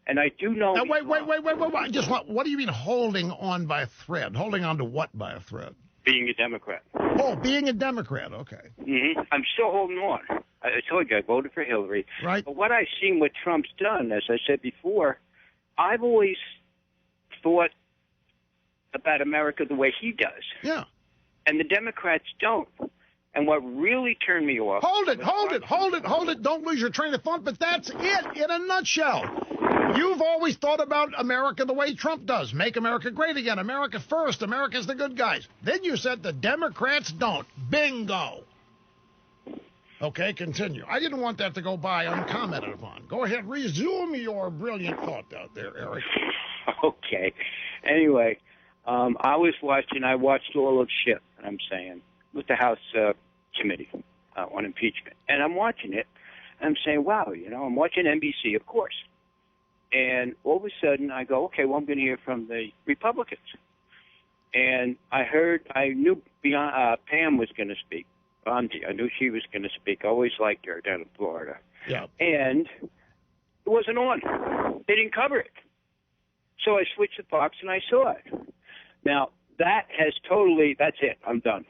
And I do know... Now, wait. What do you mean holding on by a thread? Holding on to what by a thread? Being a Democrat. Oh, being a Democrat, okay. Mm-hmm. I'm still holding on. I told you I voted for Hillary. Right. But what I've seen what Trump's done, as I said before, I've always thought about America the way he does. Yeah. And the Democrats don't. And what really turned me off... Hold it. Don't lose your train of thought, but that's it in a nutshell. You've always thought about America the way Trump does. Make America great again. America first. America's the good guys. Then you said the Democrats don't. Bingo. Okay, continue. I didn't want that to go by uncommented upon. Go ahead, resume your brilliant thought out there, Eric. Okay. Anyway, I watched all of Schiff, I'm saying, with the House committee on impeachment. And I'm watching it, and I'm saying, wow, I'm watching NBC, of course. And all of a sudden, I go, okay, well, I'm going to hear from the Republicans. And I knew Pam was going to speak. I knew she was going to speak. I always liked her down in Florida. Yeah. And it wasn't on. They didn't cover it. So I switched to Fox, and I saw it. Now, that's it. I'm done.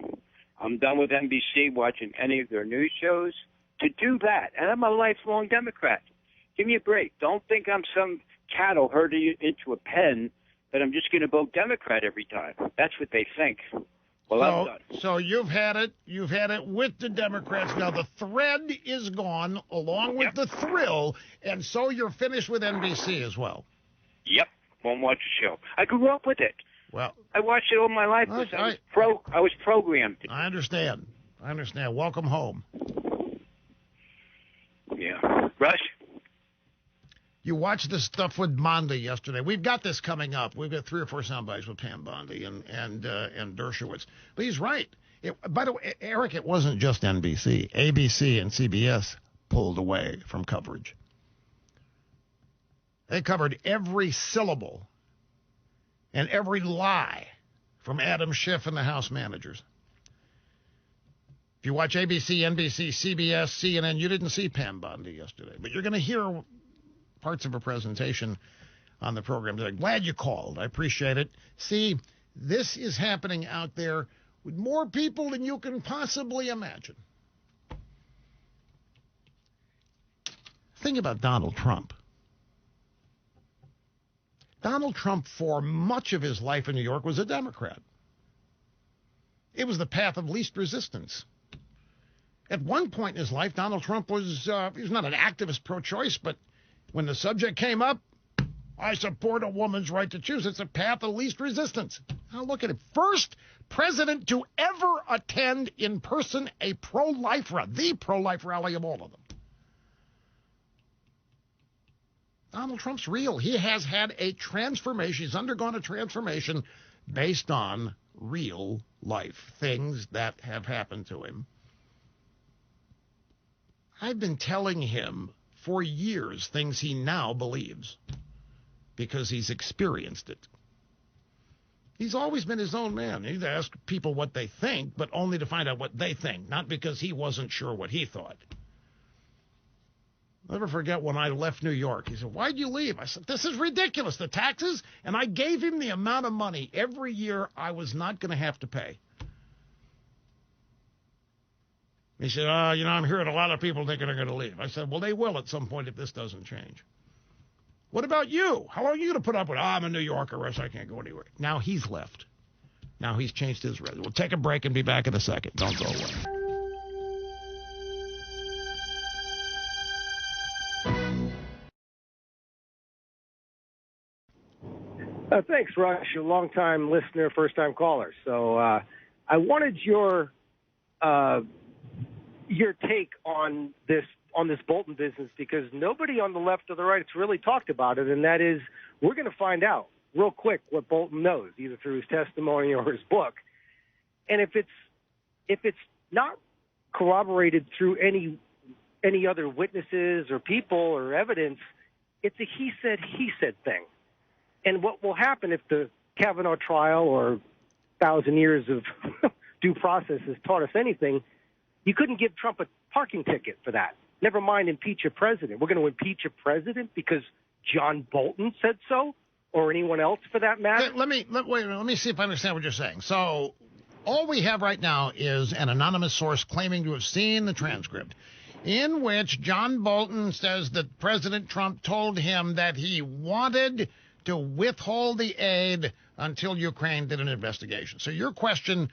I'm done with NBC watching any of their news shows. To do that, and I'm a lifelong Democrat. Give me a break. Don't think I'm some cattle herding into a pen that I'm just going to vote Democrat every time. That's what they think. Well, I'm done. So you've had it. You've had it with the Democrats. Now the thread is gone along with the thrill, and so you're finished with NBC as well. Yep. Won't watch the show. I grew up with it. Well, I watched it all my life. I was programmed. I understand. Welcome home. Yeah. Rush? You watched this stuff with Bondi yesterday. We've got this coming up. We've got 3 or 4 sound bites with Pam Bondi and Dershowitz. But he's right. By the way, Eric, it wasn't just NBC. ABC and CBS pulled away from coverage. They covered every syllable and every lie from Adam Schiff and the House managers. If you watch ABC, NBC, CBS, CNN, you didn't see Pam Bondi yesterday, but you're going to hear parts of a presentation on the program. They're glad you called. I appreciate it. See, this is happening out there with more people than you can possibly imagine. Think about Donald Trump. Donald Trump, for much of his life in New York, was a Democrat. It was the path of least resistance. At one point in his life, Donald Trump was not an activist pro-choice, but when the subject came up, I support a woman's right to choose. It's a path of least resistance. Now look at it. First president to ever attend in person a pro-life rally, the pro-life rally of all of them. Donald Trump's real. He has had a transformation. He's undergone a transformation based on real life, things that have happened to him. I've been telling him for years things he now believes because he's experienced it. He's always been his own man. He'd ask people what they think, but only to find out what they think, not because he wasn't sure what he thought. I'll never forget when I left New York. He said, "Why'd you leave?" I said, "This is ridiculous, the taxes." And I gave him the amount of money every year I was not going to have to pay. He said, I'm hearing a lot of people thinking they're going to leave. I said, well, they will at some point if this doesn't change. What about you? How long are you going to put up with, I'm a New Yorker, or else I can't go anywhere. Now he's left. Now he's changed his resume. We'll take a break and be back in a second. Don't go away. Thanks, Rush. A long-time listener, first-time caller. So I wanted your take on this Bolton business, because nobody on the left or the right has really talked about it, and that is we're going to find out real quick what Bolton knows, either through his testimony or his book. And if it's not corroborated through any other witnesses or people or evidence, it's a he said thing. And what will happen if the Kavanaugh trial or 1,000 years of due process has taught us anything, you couldn't give Trump a parking ticket for that. Never mind impeach a president. We're going to impeach a president because John Bolton said so, or anyone else for that matter? Let me see if I understand what you're saying. So all we have right now is an anonymous source claiming to have seen the transcript in which John Bolton says that President Trump told him that he wanted to withhold the aid until Ukraine did an investigation. So your question,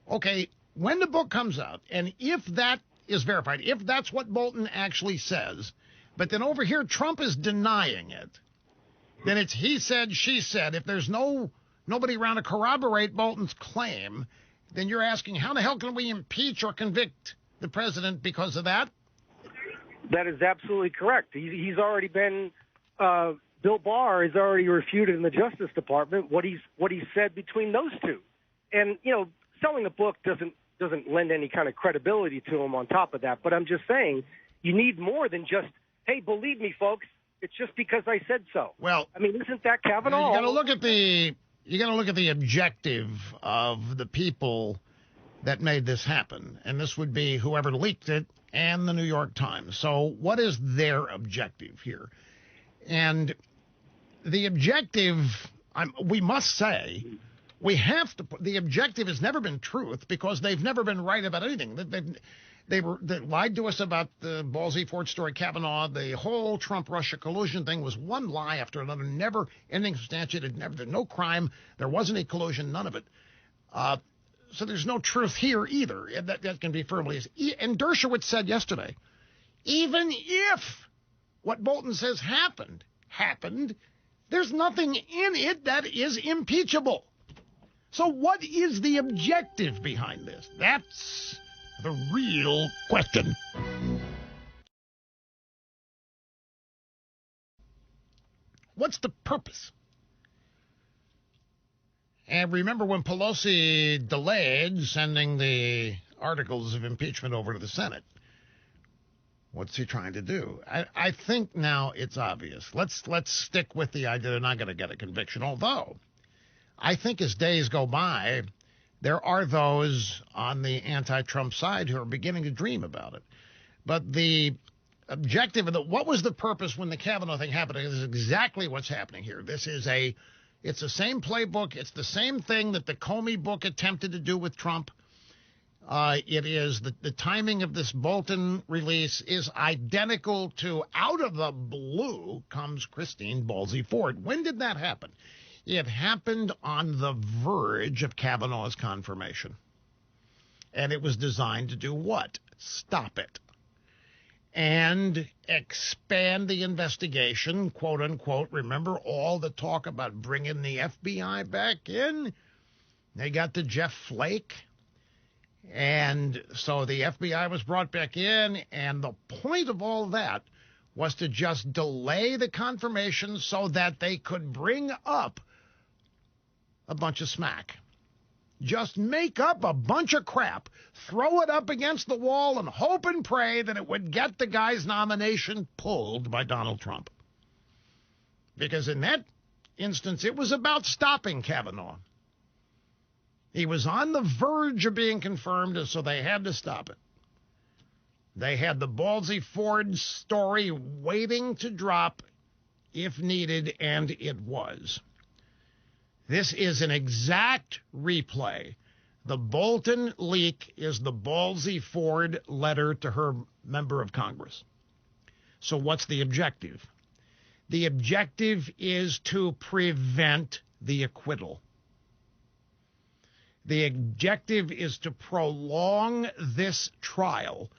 okay, when the book comes out, and if that is verified, if that's what Bolton actually says, but then over here Trump is denying it, then it's he said, she said. If there's nobody around to corroborate Bolton's claim, then you're asking, how the hell can we impeach or convict the president because of that? That is absolutely correct. He's already been Bill Barr has already refuted in the Justice Department what he's said between those two. And, selling a book doesn't lend any kind of credibility to him on top of that. But I'm just saying you need more than just, hey, believe me, folks, it's just because I said so. Well, I mean, isn't that Kavanaugh? You got to look at the objective of the people that made this happen. And this would be whoever leaked it and the New York Times. So what is their objective here? And the objective, we must say, the objective has never been truth, because they've never been right about anything. They lied to us about the ballsy Ford story, Kavanaugh. The whole Trump-Russia collusion thing was one lie after another, never anything substantiated, there's no crime, there wasn't any collusion, none of it. So there's no truth here either. That can be firmly. And Dershowitz said yesterday, even if what Bolton says happened, there's nothing in it that is impeachable. So what is the objective behind this? That's the real question. What's the purpose? And remember when Pelosi delayed sending the articles of impeachment over to the Senate? What's he trying to do? I think now it's obvious. Let's stick with the idea they're not going to get a conviction, although I think as days go by, there are those on the anti-Trump side who are beginning to dream about it. But the objective of what was the purpose when the Kavanaugh thing happened is exactly what's happening here. It's the same playbook. It's the same thing that the Comey book attempted to do with Trump. It is the timing of this Bolton release is identical to out of the blue comes Christine Ballsy Ford. When did that happen? It happened on the verge of Kavanaugh's confirmation. And it was designed to do what? Stop it. And expand the investigation, quote unquote. Remember all the talk about bringing the FBI back in? They got to Jeff Flake. And so the FBI was brought back in. And the point of all that was to just delay the confirmation so that they could bring up a bunch of smack. Just make up a bunch of crap, throw it up against the wall, and hope and pray that it would get the guy's nomination pulled by Donald Trump. Because in that instance, it was about stopping Kavanaugh. He was on the verge of being confirmed, and so they had to stop it. They had the Ballsy Ford story waiting to drop if needed, and it was. This is an exact replay. The Bolton leak is the Ballsy Ford letter to her member of Congress. So what's the objective? The objective is to prevent the acquittal. The objective is to prolong this trial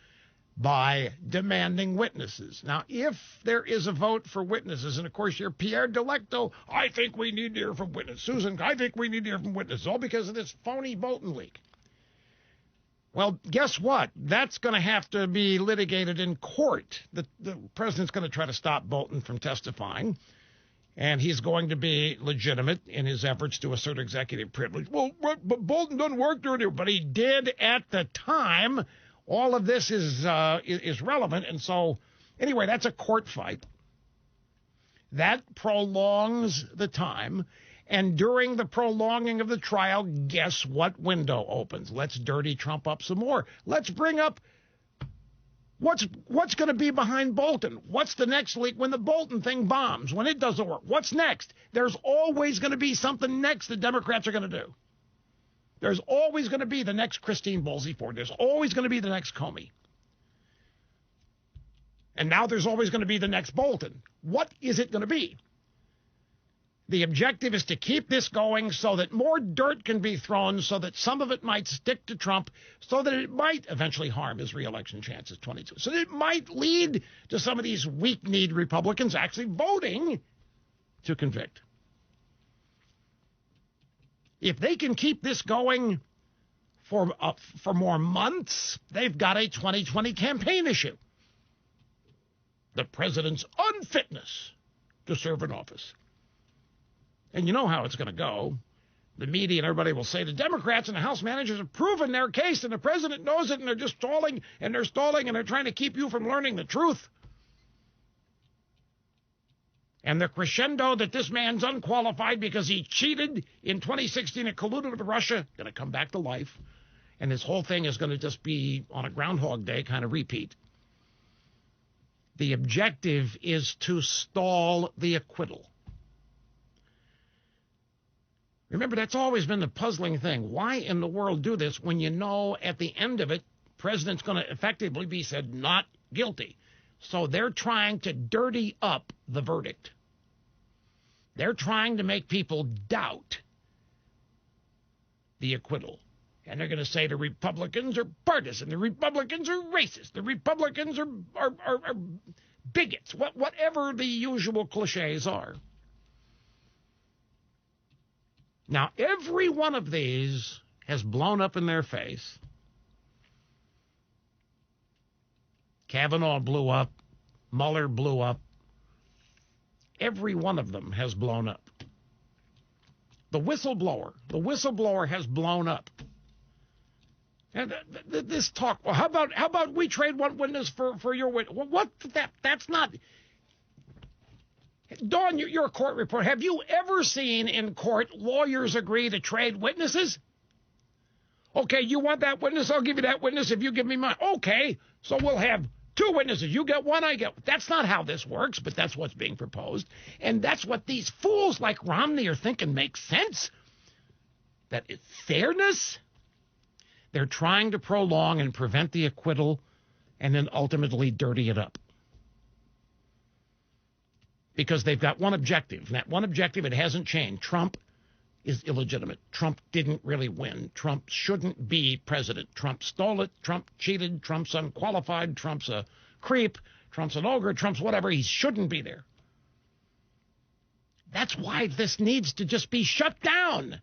by demanding witnesses. Now, if there is a vote for witnesses, and of course you're Pierre Delecto, I think we need to hear from witnesses. Susan, I think we need to hear from witnesses, all because of this phony Bolton leak. Well, guess what? That's going to have to be litigated in court. The president's going to try to stop Bolton from testifying, and he's going to be legitimate in his efforts to assert executive privilege. Well, but Bolton doesn't work during it, but he did at the time. All of this is relevant, and so, anyway, that's a court fight. That prolongs the time, and during the prolonging of the trial, guess what window opens? Let's dirty Trump up some more. Let's bring up what's going to be behind Bolton. What's the next leak when the Bolton thing bombs, when it doesn't work? What's next? There's always going to be something next the Democrats are going to do. There's always going to be the next Christine Ballsy Ford. There's always going to be the next Comey. And now there's always going to be the next Bolton. What is it going to be? The objective is to keep this going so that more dirt can be thrown, so that some of it might stick to Trump, so that it might eventually harm his reelection chances 22. So that it might lead to some of these weak-kneed Republicans actually voting to convict. If they can keep this going for more months, they've got a 2020 campaign issue. The president's unfitness to serve in office. And you know how it's going to go. The media and everybody will say the Democrats and the House managers have proven their case, and the president knows it, and they're just stalling, and they're trying to keep you from learning the truth. And the crescendo that this man's unqualified because he cheated in 2016 and colluded with Russia, going to come back to life. And this whole thing is going to just be on a Groundhog Day kind of repeat. The objective is to stall the acquittal. Remember, that's always been the puzzling thing. Why in the world do this when you know at the end of it, president's going to effectively be said not guilty? So they're trying to dirty up the verdict. They're trying to make people doubt the acquittal. And they're going to say the Republicans are partisan, the Republicans are racist, the Republicans are bigots, whatever the usual cliches are. Now, every one of these has blown up in their face. Kavanaugh blew up. Mueller blew up. Every one of them has blown up. The whistleblower has blown up. And this talk. Well, how about we trade one witness for your witness? What that's not. Dawn, you're a court reporter. Have you ever seen in court lawyers agree to trade witnesses? Okay, you want that witness? I'll give you that witness if you give me mine. Okay, so we'll have two witnesses. You get one, I get one. That's not how this works, but that's what's being proposed. And that's what these fools like Romney are thinking makes sense. That is fairness. They're trying to prolong and prevent the acquittal and then ultimately dirty it up. Because they've got one objective. And that one objective, it hasn't changed. Trump is illegitimate. Trump didn't really win. Trump shouldn't be president. Trump stole it. Trump cheated. Trump's unqualified. Trump's a creep. Trump's an ogre. Trump's whatever. He shouldn't be there. That's why this needs to just be shut down.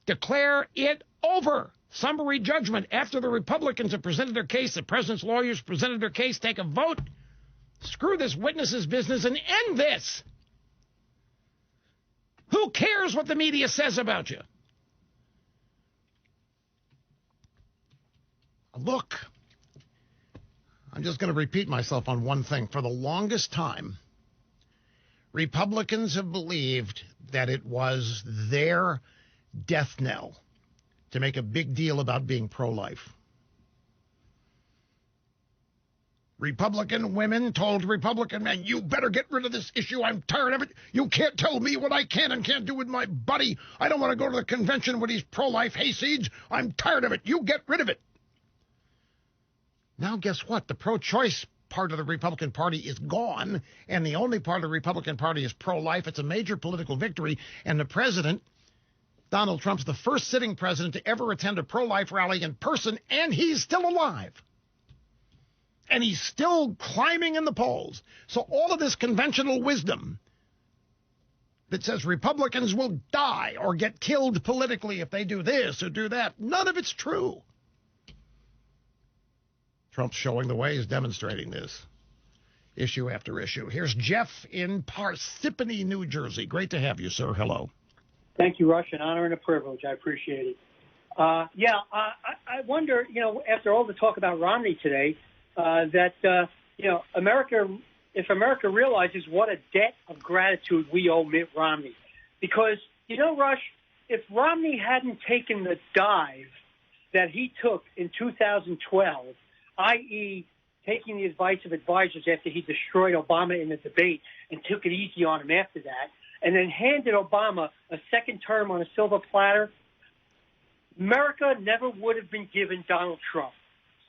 Declare it over. Summary judgment. After the Republicans have presented their case, the president's lawyers presented their case, take a vote. Screw this witnesses business and end this. Who cares what the media says about you? Look, I'm just going to repeat myself on one thing. For the longest time, Republicans have believed that it was their death knell to make a big deal about being pro-life. Republican women told Republican men, you better get rid of this issue. I'm tired of it. You can't tell me what I can and can't do with my buddy. I don't want to go to the convention with these pro-life hayseeds. I'm tired of it. You get rid of it. Now, guess what? The pro-choice part of the Republican Party is gone, and the only part of the Republican Party is pro-life. It's a major political victory, and the president, Donald Trump's the first sitting president to ever attend a pro-life rally in person, and he's still alive. And he's still climbing in the polls. So all of this conventional wisdom that says Republicans will die or get killed politically if they do this or do that, none of it's true. Trump's showing the way. He's demonstrating this issue after issue. Here's Jeff in Parsippany, New Jersey. Great to have you, sir. Hello. Thank you, Rush. An honor and a privilege. I appreciate it. I wonder, after all the talk about Romney today, America, if America realizes what a debt of gratitude we owe Mitt Romney. Because, Rush, if Romney hadn't taken the dive that he took in 2012, i.e., taking the advice of advisors after he destroyed Obama in the debate and took it easy on him after that, and then handed Obama a second term on a silver platter, America never would have been given Donald Trump.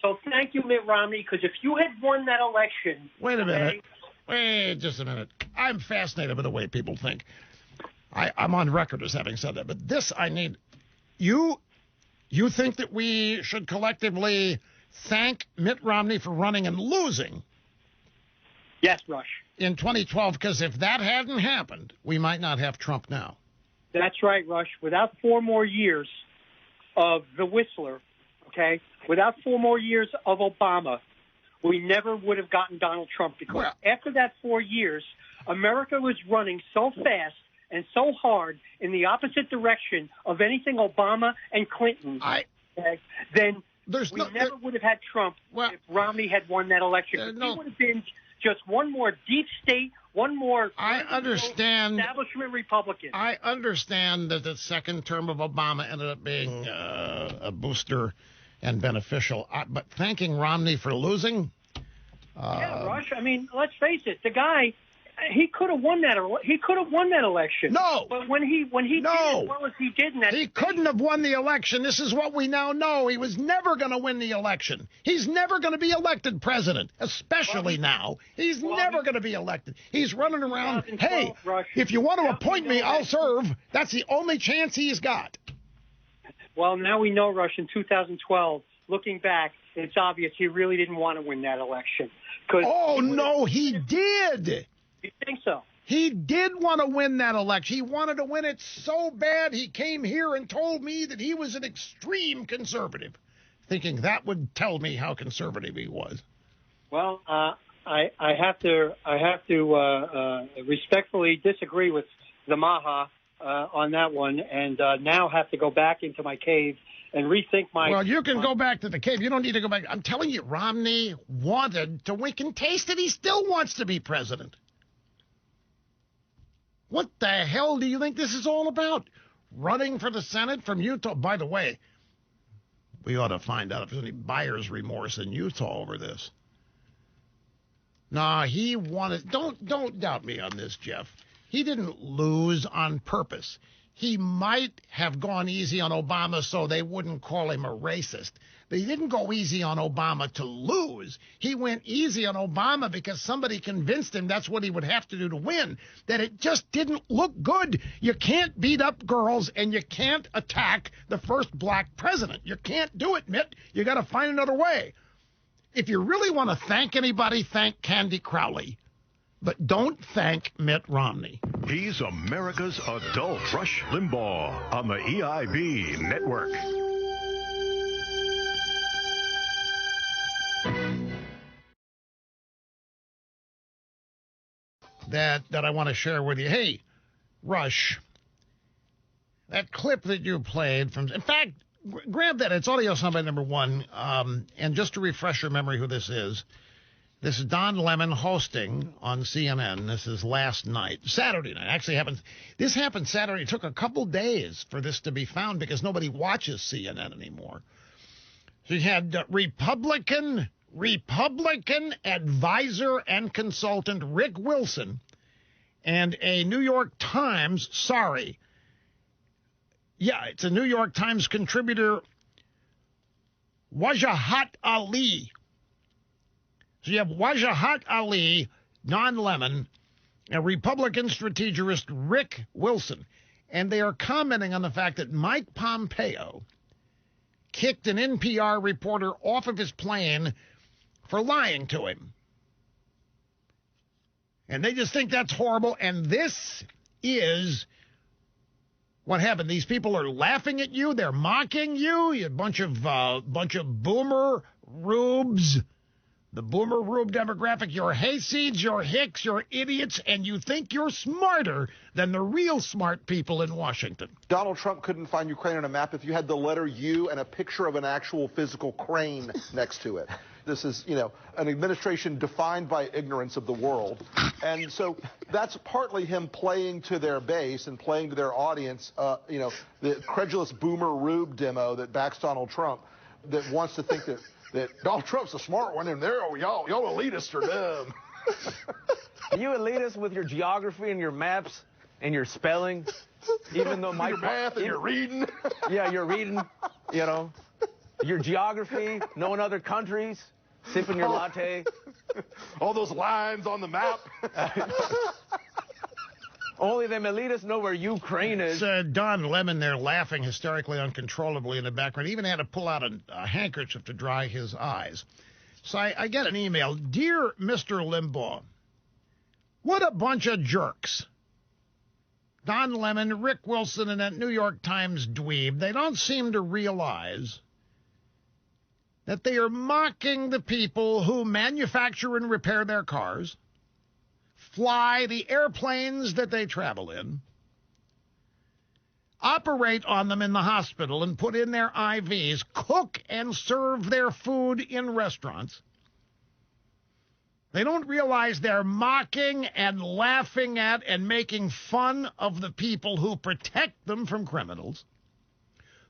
So thank you, Mitt Romney, because if you had won that election... Wait a minute. Wait just a minute. I'm fascinated by the way people think. I'm on record as having said that, but this I need... You think that we should collectively thank Mitt Romney for running and losing? Yes, Rush. In 2012, because if that hadn't happened, we might not have Trump now. That's right, Rush. Without 4 more years of the Whistler, okay, without 4 more years of Obama, we never would have gotten Donald Trump, because after that 4 years, America was running so fast and so hard in the opposite direction of anything Obama and Clinton, then we never would have had Trump if Romney had won that election. He would have been just one more deep state, one more establishment Republican. I understand that the second term of Obama ended up being a booster and beneficial, but thanking Romney for losing? Yeah, Rush. I mean, let's face it. The guy, he could have won that. He could have won that election. No, but when he did as well as he did in that, he couldn't have won the election. This is what we now know. He was never going to win the election. He's never going to be elected president, especially now. He's never going to be elected. He's running around. Hey, Rush, if you want to appoint me, I'll serve. That's the only chance he's got. Well, now we know, Rush, in 2012, looking back, it's obvious he really didn't want to win that election. Oh, no, he did. You think so? He did want to win that election. He wanted to win it so bad he came here and told me that he was an extreme conservative, thinking that would tell me how conservative he was. Well, I have to respectfully disagree with the Maha on that one, and now have to go back into my cave and rethink my... Well, you can go back to the cave. You don't need to go back. I'm telling you, Romney wanted to... We can taste it. He still wants to be president. What the hell do you think this is all about? Running for the Senate from Utah? By the way, we ought to find out if there's any buyer's remorse in Utah over this. Nah, he wanted... Don't doubt me on this, Jeff. He didn't lose on purpose. He might have gone easy on Obama so they wouldn't call him a racist. But he didn't go easy on Obama to lose. He went easy on Obama because somebody convinced him that's what he would have to do to win, that it just didn't look good. You can't beat up girls and you can't attack the first black president. You can't do it, Mitt. You got to find another way. If you really want to thank anybody, thank Candy Crowley. But don't thank Mitt Romney. He's America's adult Rush Limbaugh on the EIB network. That I want to share with you. Hey, Rush, that clip that you played from... In fact, grab that. It's audio soundbite number 1. And just to refresh your memory who this is Don Lemon hosting on CNN. This is last night, Saturday night. Actually happened. This happened Saturday. It took a couple days for this to be found because nobody watches CNN anymore. So you had Republican advisor and consultant Rick Wilson and a New York Times, it's a New York Times contributor, Wajahat Ali. So you have Wajahat Ali, Don Lemon, and Republican strategist Rick Wilson. And they are commenting on the fact that Mike Pompeo kicked an NPR reporter off of his plane for lying to him. And they just think that's horrible. And this is what happened. These people are laughing at you. They're mocking you. You bunch of boomer rubes. The boomer rube demographic. You're hayseeds, you're hicks, you're idiots, and you think you're smarter than the real smart people in Washington. Donald Trump couldn't find Ukraine on a map if you had the letter U and a picture of an actual physical crane next to it. This is, an administration defined by ignorance of the world. And so that's partly him playing to their base and playing to their audience, the credulous boomer rube demo that backs Donald Trump that wants to think that Donald Trump's a smart one, and y'all elitists are dumb. You elitists with your geography and your maps and your spelling, even though your math and your reading. Yeah, you're reading, your geography, knowing other countries, sipping your latte. All those lines on the map. Only them elitists know where Ukraine is. Don Lemon there laughing hysterically, uncontrollably in the background. He even had to pull out a handkerchief to dry his eyes. So I get an email. Dear Mr. Limbaugh, what a bunch of jerks. Don Lemon, Rick Wilson, and that New York Times dweeb, they don't seem to realize that they are mocking the people who manufacture and repair their cars, fly the airplanes that they travel in, operate on them in the hospital and put in their IVs, cook and serve their food in restaurants. They don't realize they're mocking and laughing at and making fun of the people who protect them from criminals,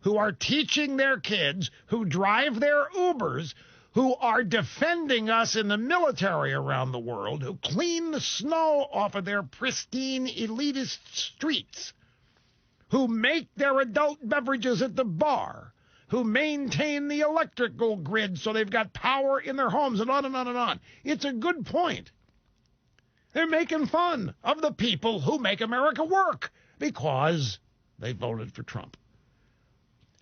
who are teaching their kids, who drive their Ubers, who are defending us in the military around the world, who clean the snow off of their pristine elitist streets, who make their adult beverages at the bar, who maintain the electrical grid so they've got power in their homes, and on and on and on. It's a good point. They're making fun of the people who make America work because they voted for Trump.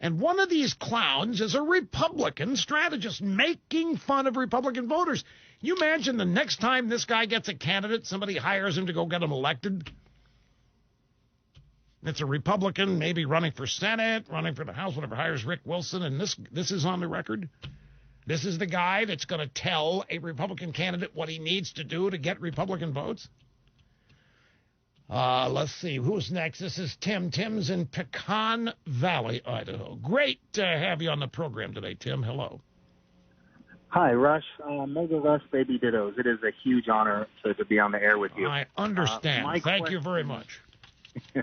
And one of these clowns is a Republican strategist making fun of Republican voters. You imagine the next time this guy gets a candidate, somebody hires him to go get him elected. It's a Republican, maybe running for Senate, running for the House, whatever, hires Rick Wilson, and this is on the record. This is the guy that's going to tell a Republican candidate what he needs to do to get Republican votes. Let's see, who's next? This is Tim. Tim's in Pecan Valley, Idaho. Great to have you on the program today, Tim. Hello. Hi, Rush. Mega Rush, baby dittos. It is a huge honor to be on the air with you. I understand. Thank you very much.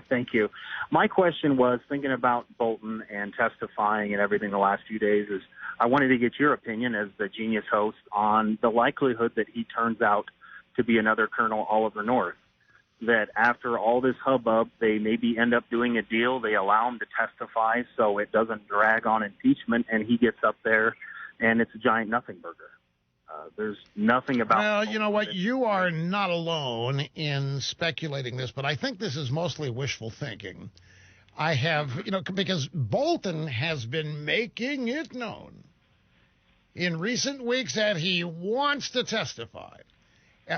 Thank you. My question was, thinking about Bolton and testifying and everything the last few days, is I wanted to get your opinion as the Genius host on the likelihood that he turns out to be another Colonel Oliver North, that after all this hubbub, they maybe end up doing a deal. They allow him to testify so it doesn't drag on impeachment, and he gets up there and it's a giant nothing burger. There's nothing about... Well, you know what? You are not alone in speculating this, but I think this is mostly wishful thinking. I have, because Bolton has been making it known in recent weeks that he wants to testify.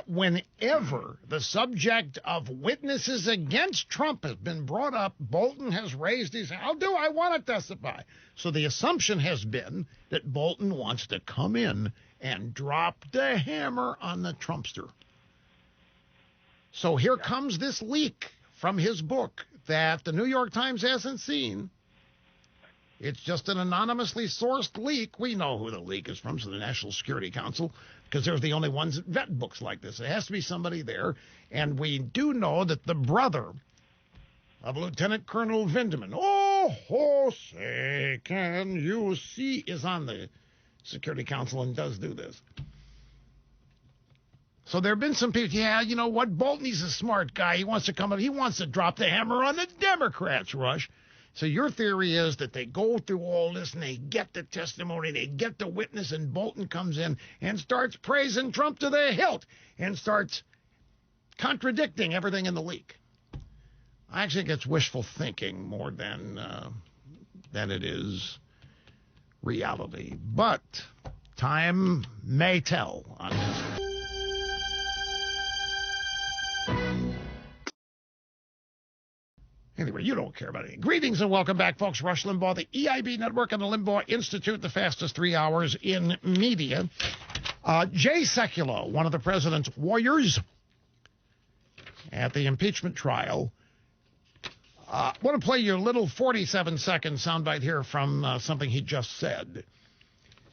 Whenever the subject of witnesses against Trump has been brought up, Bolton has raised his hand. I want to testify. So the assumption has been that Bolton wants to come in and drop the hammer on the Trumpster. So here comes this leak from his book that the New York Times hasn't seen. It's just an anonymously sourced leak. We know who the leak is from, so the National Security Council, because they're the only ones that vet books like this. It has to be somebody there. And we do know that the brother of Lieutenant Colonel Vindman, oh, Jose, can you see, is on the Security Council and does do this. So there have been some people, you know what, Bolton, he's a smart guy. He wants to come up, he wants to drop the hammer on the Democrats, Rush. So your theory is that they go through all this and they get the testimony, they get the witness, and Bolton comes in and starts praising Trump to the hilt and starts contradicting everything in the leak. I actually think it's wishful thinking more than it is reality. But time may tell on this. Anyway, you don't care about it. Greetings and welcome back, folks. Rush Limbaugh, the EIB Network, and the Limbaugh Institute, the fastest 3 hours in media. Jay Sekulow, one of the president's warriors at the impeachment trial. I want to play you a little 47-second soundbite here from something he just said,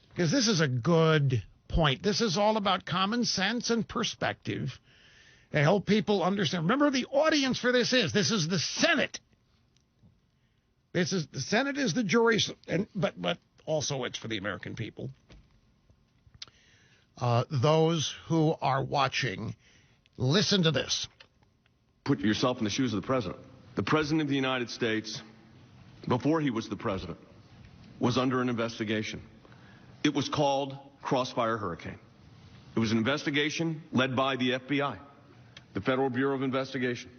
because this is a good point. This is all about common sense and perspective to help people understand. Remember, the audience for this is the Senate. The Senate is the jury, but also it's for the American people. Those who are watching, listen to this. Put yourself in the shoes of the president. The president of the United States, before he was the president, was under an investigation. It was called Crossfire Hurricane. It was an investigation led by the FBI. The Federal Bureau of Investigation.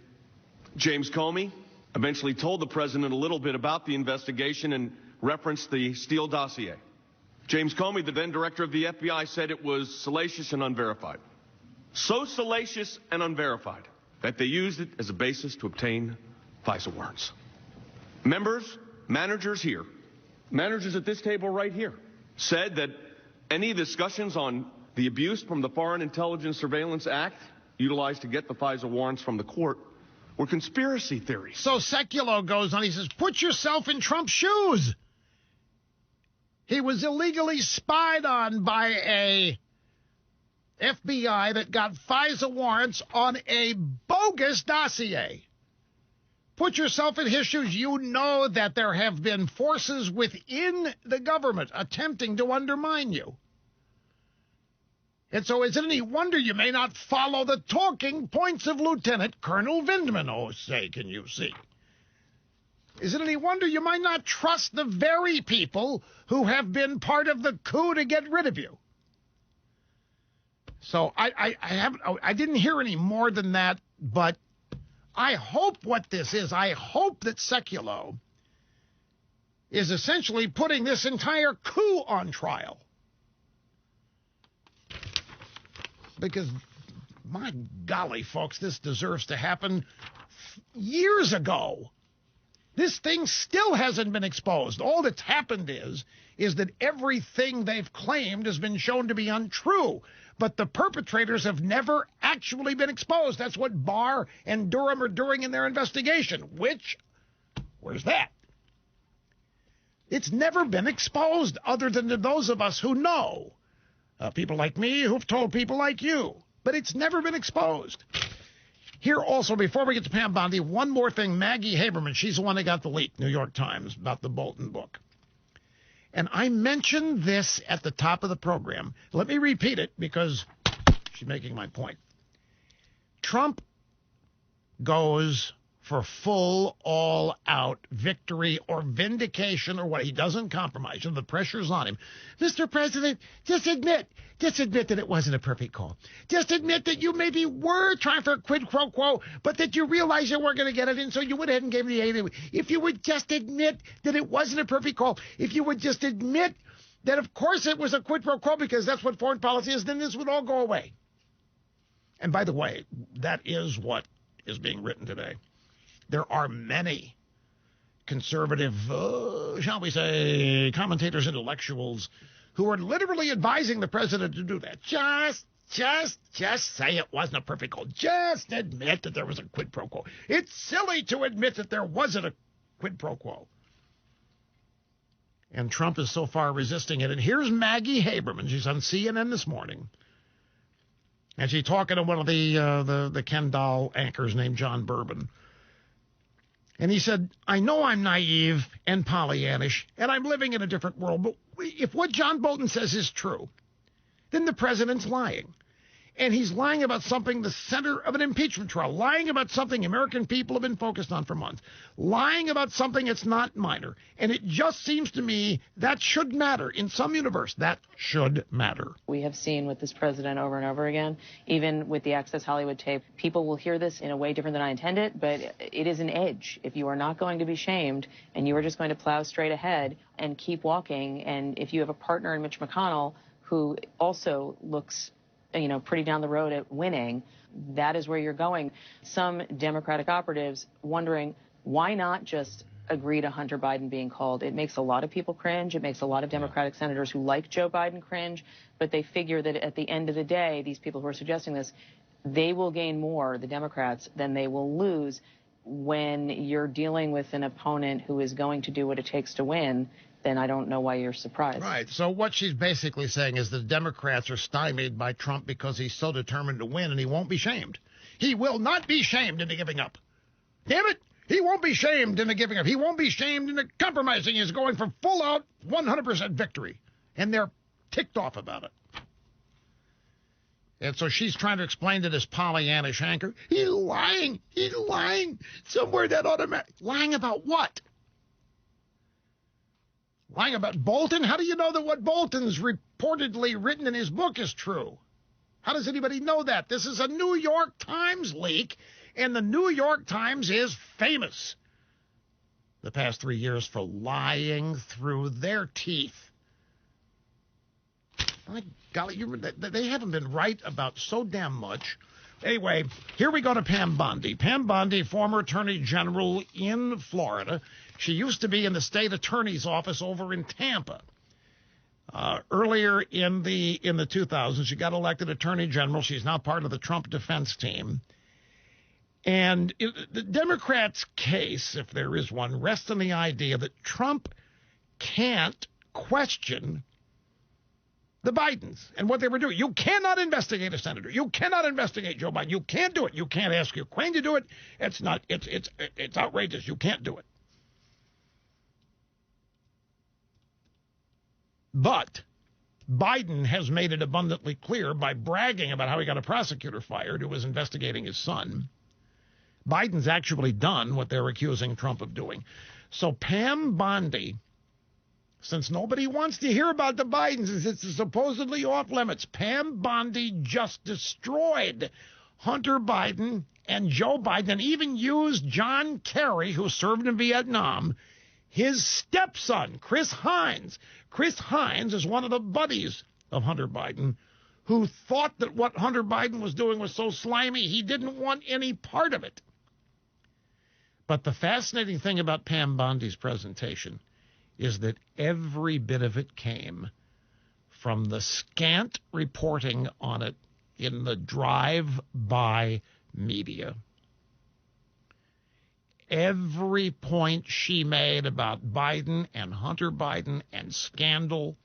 James Comey eventually told the president a little bit about the investigation and referenced the Steele dossier. James Comey, the then director of the FBI, said it was salacious and unverified. So salacious and unverified that they used it as a basis to obtain FISA warrants. Members, managers here, managers at this table right here, said that any discussions on the abuse from the Foreign Intelligence Surveillance Act utilized to get the FISA warrants from the court were conspiracy theories. So Sekulow goes on, he says, put yourself in Trump's shoes. He was illegally spied on by a FBI that got FISA warrants on a bogus dossier. Put yourself in his shoes. You know that there have been forces within the government attempting to undermine you. And so is it any wonder you may not follow the talking points of Lieutenant Colonel Vindman? Oh, say, can you see? Is it any wonder you might not trust the very people who have been part of the coup to get rid of you? So I didn't hear any more than that, but I hope what this is, I hope that Sekulow is essentially putting this entire coup on trial. Because, my golly, folks, this deserves to happen years ago. This thing still hasn't been exposed. All that's happened is that everything they've claimed has been shown to be untrue. but the perpetrators have never actually been exposed. That's what Barr and Durham are doing in their investigation, where's that? It's never been exposed other than to those of us who know. People like me who've told people like you. But it's never been exposed. Here also, before we get to Pam Bondi, one more thing. Maggie Haberman, she's the one that got the leak, New York Times, about the Bolton book. And I mentioned this at the top of the program. Let me repeat it because she's making my point. Trump goes for full, all-out victory or vindication or what. He doesn't compromise. The pressure's on him. Mr. President, just admit that it wasn't a perfect call. Just admit that you maybe were trying for a quid pro quo, but that you realized you weren't going to get it in, so you went ahead and gave the aid. If you would just admit that it wasn't a perfect call, if you would just admit that, of course, it was a quid pro quo because that's what foreign policy is, then this would all go away. And by the way, that is what is being written today. There are many conservative, shall we say, commentators, intellectuals, who are literally advising the president to do that. Just say it wasn't a perfect call. Just admit that there was a quid pro quo. It's silly to admit that there wasn't a quid pro quo. And Trump is so far resisting it. And here's Maggie Haberman. She's on CNN this morning. And she's talking to one of the Ken Doll anchors named John Bourbon. And he said, I know I'm naive and Pollyannish, and I'm living in a different world, but if what John Bolton says is true, then the president's lying. And he's lying about something the center of an impeachment trial, lying about something American people have been focused on for months, lying about something that's not minor. And it just seems to me that should matter. In some universe, that should matter. We have seen with this president over and over again, even with the Access Hollywood tape, people will hear this in a way different than I intended, but it is an edge. If you are not going to be shamed and you are just going to plow straight ahead and keep walking, and if you have a partner in Mitch McConnell who also looks pretty down the road at winning, that is where you're going. Some Democratic operatives wondering, why not just agree to Hunter Biden being called? It makes a lot of people cringe. It makes a lot of Democratic senators who like Joe Biden cringe, but they figure that at the end of the day, these people who are suggesting this, they will gain more, the Democrats, than they will lose when you're dealing with an opponent who is going to do what it takes to win. Then I don't know why you're surprised. Right. So what she's basically saying is the Democrats are stymied by Trump because he's so determined to win, and he won't be shamed. He will not be shamed into giving up. Damn it. He won't be shamed into giving up. He won't be shamed into compromising. He's going for full-out 100% victory. And they're ticked off about it. And so she's trying to explain to this Pollyannish anchor, he's lying. He's lying. Somewhere that automatic. Lying about what? Lying about Bolton? How do you know that what Bolton's reportedly written in his book is true? How does anybody know that? This is a New York Times leak, and the New York Times is famous the past 3 years for lying through their teeth. My golly, they haven't been right about so damn much. Anyway, here we go to Pam Bondi. Pam Bondi, former attorney general in Florida. She used to be in the state attorney's office over in Tampa. Earlier in the 2000s, she got elected attorney general. She's now part of the Trump defense team. And the Democrats' case, if there is one, rests on the idea that Trump can't question the Bidens and what they were doing. You cannot investigate a senator. You cannot investigate Joe Biden. You can't do it. You can't ask Ukraine to do it. It's outrageous. You can't do it. But Biden has made it abundantly clear by bragging about how he got a prosecutor fired who was investigating his son. Biden's actually done what they're accusing Trump of doing. So Pam Bondi, since nobody wants to hear about the Bidens, since it's supposedly off limits, Pam Bondi just destroyed Hunter Biden and Joe Biden, and even used John Kerry, who served in Vietnam, his stepson, Chris Hines. Chris Hines is one of the buddies of Hunter Biden, who thought that what Hunter Biden was doing was so slimy, he didn't want any part of it. But the fascinating thing about Pam Bondi's presentation is that every bit of it came from the scant reporting on it in the drive-by media. Every point she made about Biden and Hunter Biden and scandal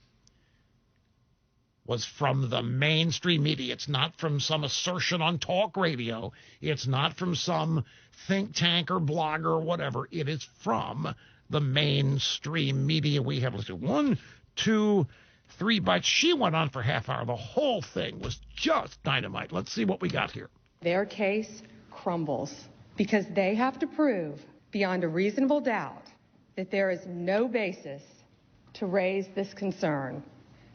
was from the mainstream media. It's not from some assertion on talk radio. It's not from some think tank or blogger or whatever. It is from the mainstream media. We have listened to 1, 2, 3 bites. She went on for half hour. The whole thing was just dynamite. Let's see what we got here. Their case crumbles because they have to prove beyond a reasonable doubt that there is no basis to raise this concern.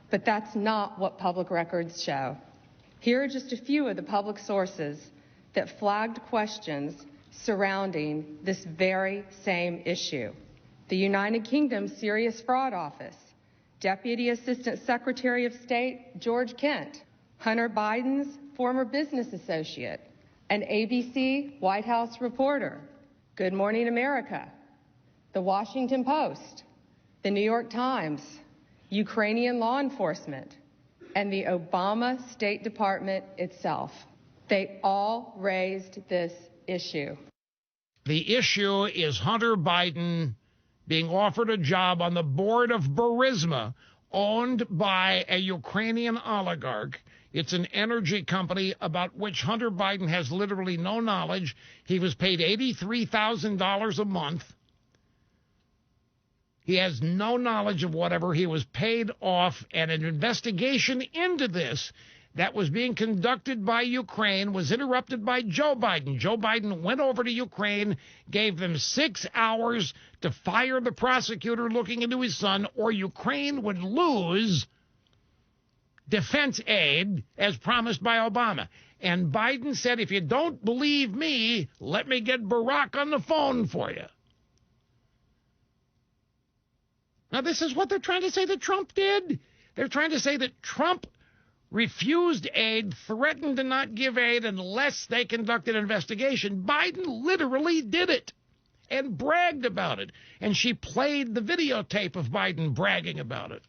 But that's not what public records show. Here are just a few of the public sources that flagged questions surrounding this very same issue. The United Kingdom Serious Fraud Office, Deputy Assistant Secretary of State George Kent, Hunter Biden's former business associate, an ABC White House reporter, Good Morning America, The Washington Post, The New York Times, Ukrainian law enforcement, and the Obama State Department itself. They all raised this issue. The issue is Hunter Biden being offered a job on the board of Burisma, owned by a Ukrainian oligarch. It's an energy company about which Hunter Biden has literally no knowledge. He was paid $83,000 a month. He has no knowledge of whatever he was paid off, and an investigation into this that was being conducted by Ukraine was interrupted by Joe Biden. Joe Biden went over to Ukraine, gave them 6 hours to fire the prosecutor looking into his son, or Ukraine would lose defense aid as promised by Obama. And Biden said, if you don't believe me, let me get Barack on the phone for you. Now, this is what they're trying to say that Trump did. They're trying to say that Trump refused aid, threatened to not give aid unless they conducted an investigation. Biden literally did it and bragged about it. And she played the videotape of Biden bragging about it.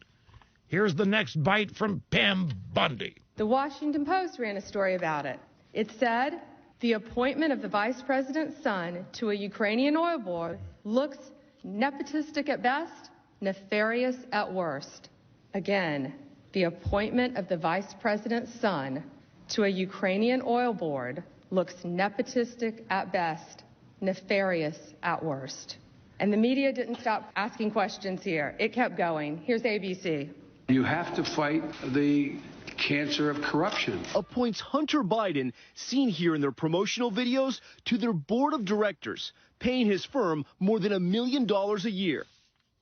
Here's the next bite from Pam Bundy. The Washington Post ran a story about it. It said, the appointment of the vice president's son to a Ukrainian oil board looks nepotistic at best, nefarious at worst. Again, the appointment of the vice president's son to a Ukrainian oil board looks nepotistic at best, nefarious at worst. And the media didn't stop asking questions here. It kept going. Here's ABC. You have to fight the cancer of corruption. Appoints Hunter Biden, seen here in their promotional videos, to their board of directors, paying his firm more than $1 million a year.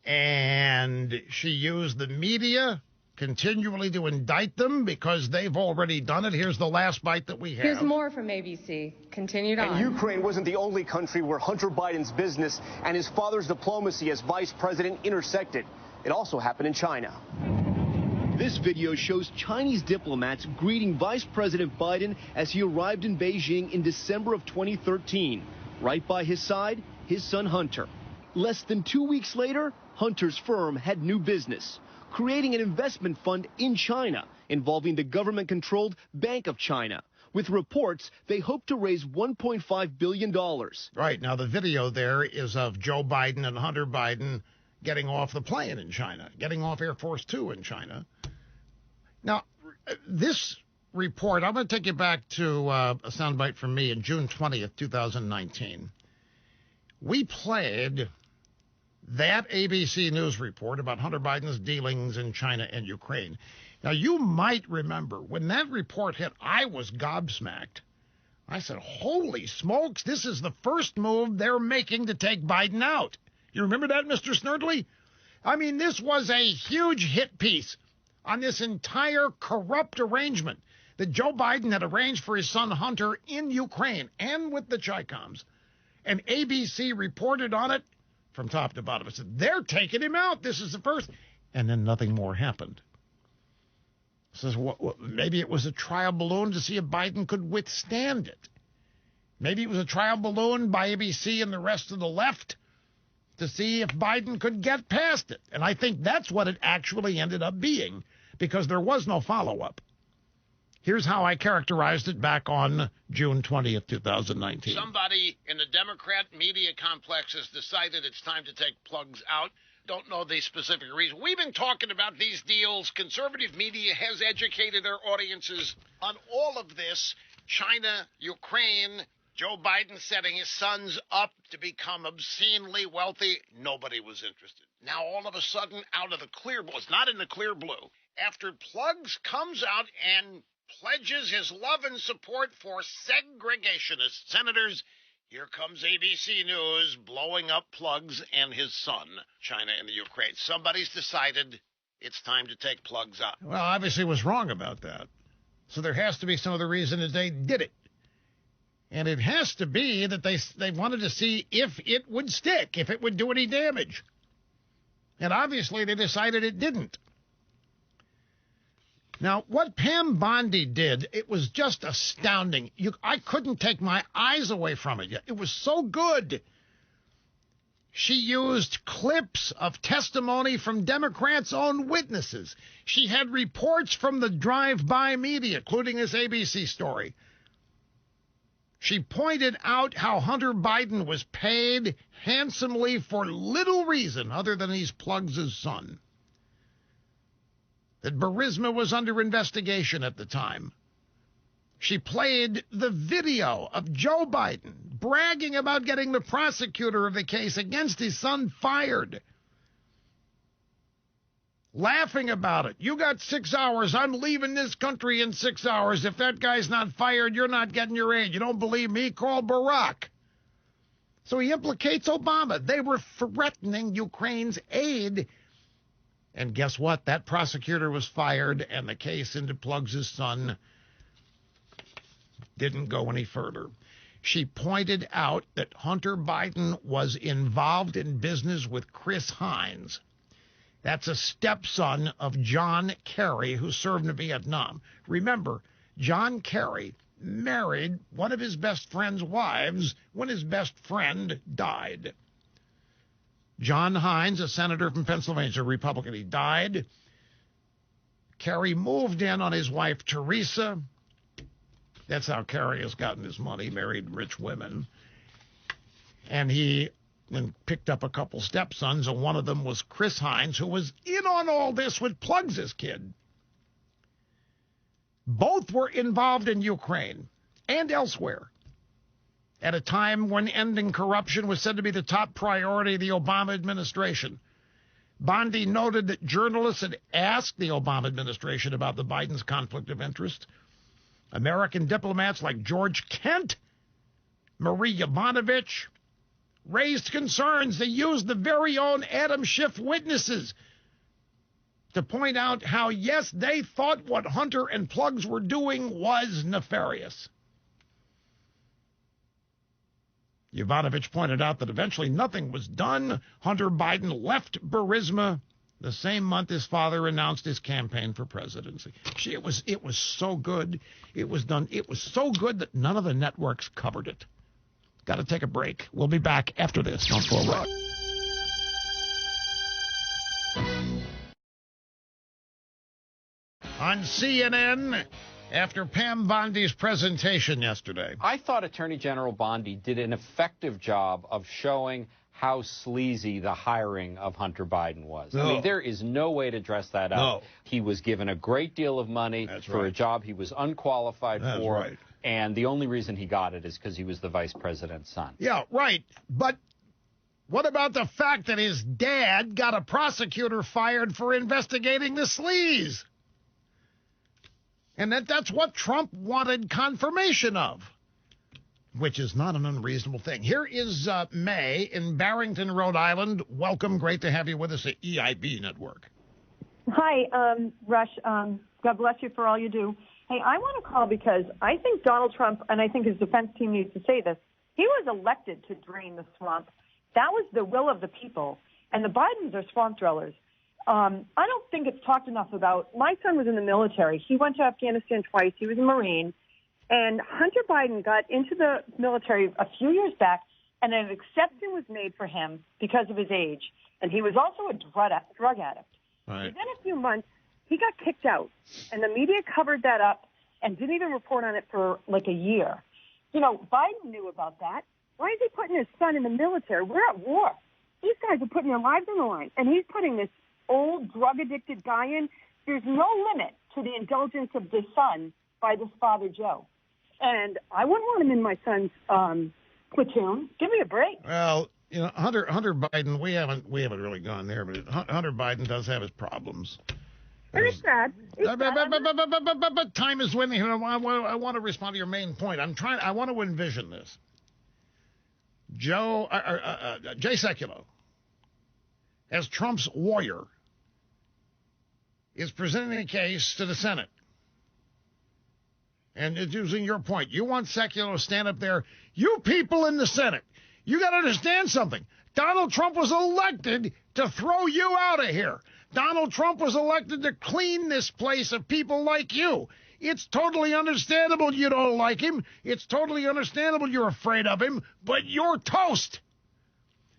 And she used the media continually to indict them because they've already done it. Here's the last bite that we have. Here's more from ABC. Continued on. And Ukraine wasn't the only country where Hunter Biden's business and his father's diplomacy as vice president intersected. It also happened in China. This video shows Chinese diplomats greeting Vice President Biden as he arrived in Beijing in December of 2013. Right by his side, his son Hunter. Less than 2 weeks later, Hunter's firm had new business, creating an investment fund in China involving the government-controlled Bank of China. With reports, they hope to raise $1.5 billion. Right. Now, the video there is of Joe Biden and Hunter Biden getting off the plane in China, getting off Air Force Two in China. Now, this report, I'm going to take you back to a soundbite from me in June 20th, 2019. We played that ABC News report about Hunter Biden's dealings in China and Ukraine. Now, you might remember when that report hit, I was gobsmacked. I said, holy smokes, this is the first move they're making to take Biden out. You remember that, Mr. Snerdley? I mean, this was a huge hit piece on this entire corrupt arrangement that Joe Biden had arranged for his son Hunter in Ukraine and with the Chicoms. And ABC reported on it from top to bottom. It said, they're taking him out. This is the first. And then nothing more happened. It says, well, maybe it was a trial balloon to see if Biden could withstand it. Maybe it was a trial balloon by ABC and the rest of the left to see if Biden could get past it. And I think that's what it actually ended up being, because there was no follow-up. Here's how I characterized it back on June 20th, 2019. Somebody in the Democrat media complex has decided it's time to take plugs out. Don't know the specific reason. We've been talking about these deals. Conservative media has educated their audiences on all of this. China, Ukraine, Joe Biden setting his sons up to become obscenely wealthy. Nobody was interested. Now, all of a sudden, out of the clear blue, it's not in the clear blue, after Plugs comes out and pledges his love and support for segregationist senators, here comes ABC News blowing up Plugs and his son, China and the Ukraine. Somebody's decided it's time to take Plugs out. Well, obviously was wrong about that. So there has to be some other reason that they did it. And it has to be that they wanted to see if it would stick, if it would do any damage. And obviously they decided it didn't. Now, what Pam Bondi did, it was just astounding. I couldn't take my eyes away from it yet. It was so good. She used clips of testimony from Democrats' own witnesses. She had reports from the drive-by media, including this ABC story. She pointed out how Hunter Biden was paid handsomely for little reason other than he's Plugs' son. That Burisma was under investigation at the time. She played the video of Joe Biden bragging about getting the prosecutor of the case against his son fired. Laughing about it. You got 6 hours. I'm leaving this country in 6 hours. If that guy's not fired, you're not getting your aid. You don't believe me? Call Barack. So he implicates Obama. They were threatening Ukraine's aid. And guess what? That prosecutor was fired, and the case into Plugs' son didn't go any further. She pointed out that Hunter Biden was involved in business with Chris Hines. That's a stepson of John Kerry, who served in Vietnam. Remember, John Kerry married one of his best friend's wives when his best friend died. John Hines, a senator from Pennsylvania, a Republican, he died. Kerry moved in on his wife, Teresa. That's how Kerry has gotten his money, married rich women. And he picked up a couple stepsons, and one of them was Chris Hines, who was in on all this with Plugs' kid. Both were involved in Ukraine and elsewhere at a time when ending corruption was said to be the top priority of the Obama administration. Bondi noted that journalists had asked the Obama administration about the Biden's conflict of interest. American diplomats like George Kent, Marie Yovanovitch, raised concerns. They used the very own Adam Schiff witnesses to point out how, yes, they thought what Hunter and Plugs were doing was nefarious. Yovanovitch pointed out that eventually nothing was done. Hunter Biden left Burisma the same month his father announced his campaign for presidency. It was so good. It was done. It was so good that none of the networks covered it. Got to take a break. We'll be back after this. Don't go away. On CNN, after Pam Bondi's presentation yesterday. I thought Attorney General Bondi did an effective job of showing how sleazy the hiring of Hunter Biden was. No. I mean, there is no way to dress that up. No. He was given a great deal of money for a job he was unqualified for. Right. And the only reason he got it is because he was the vice president's son. Yeah, right. But what about the fact that his dad got a prosecutor fired for investigating the sleaze? And that's what Trump wanted confirmation of, which is not an unreasonable thing. Here is May in Barrington, Rhode Island. Welcome. Great to have you with us at EIB Network. Hi, Rush. God bless you for all you do. Hey, I want to call because I think Donald Trump, and I think his defense team needs to say this, he was elected to drain the swamp. That was the will of the people. And the Bidens are swamp dwellers. I don't think it's talked enough about. My son was in the military. He went to Afghanistan twice. He was a Marine. And Hunter Biden got into the military a few years back, and an exception was made for him because of his age. And he was also a drug addict. Right. Within a few months, He got kicked out, and the media covered that up and didn't even report on it for like a year. Biden knew about that. Why is he putting his son in the military? We're at war. These guys are putting their lives on the line, and he's putting this old drug-addicted guy in. There's no limit to the indulgence of this son by this father, Joe. And I wouldn't want him in my son's platoon. Give me a break. Well, Hunter Biden, we haven't really gone there, but Hunter Biden does have his problems. And it's sad. But time is winning. I want to respond to your main point. I want to envision this. Jay Sekulow, as Trump's lawyer, is presenting a case to the Senate. And it's using your point. You want Sekulow to stand up there. You people in the Senate, you got to understand something. Donald Trump was elected to throw you out of here. Donald Trump was elected to clean this place of people like you. It's totally understandable you don't like him. It's totally understandable you're afraid of him, but you're toast.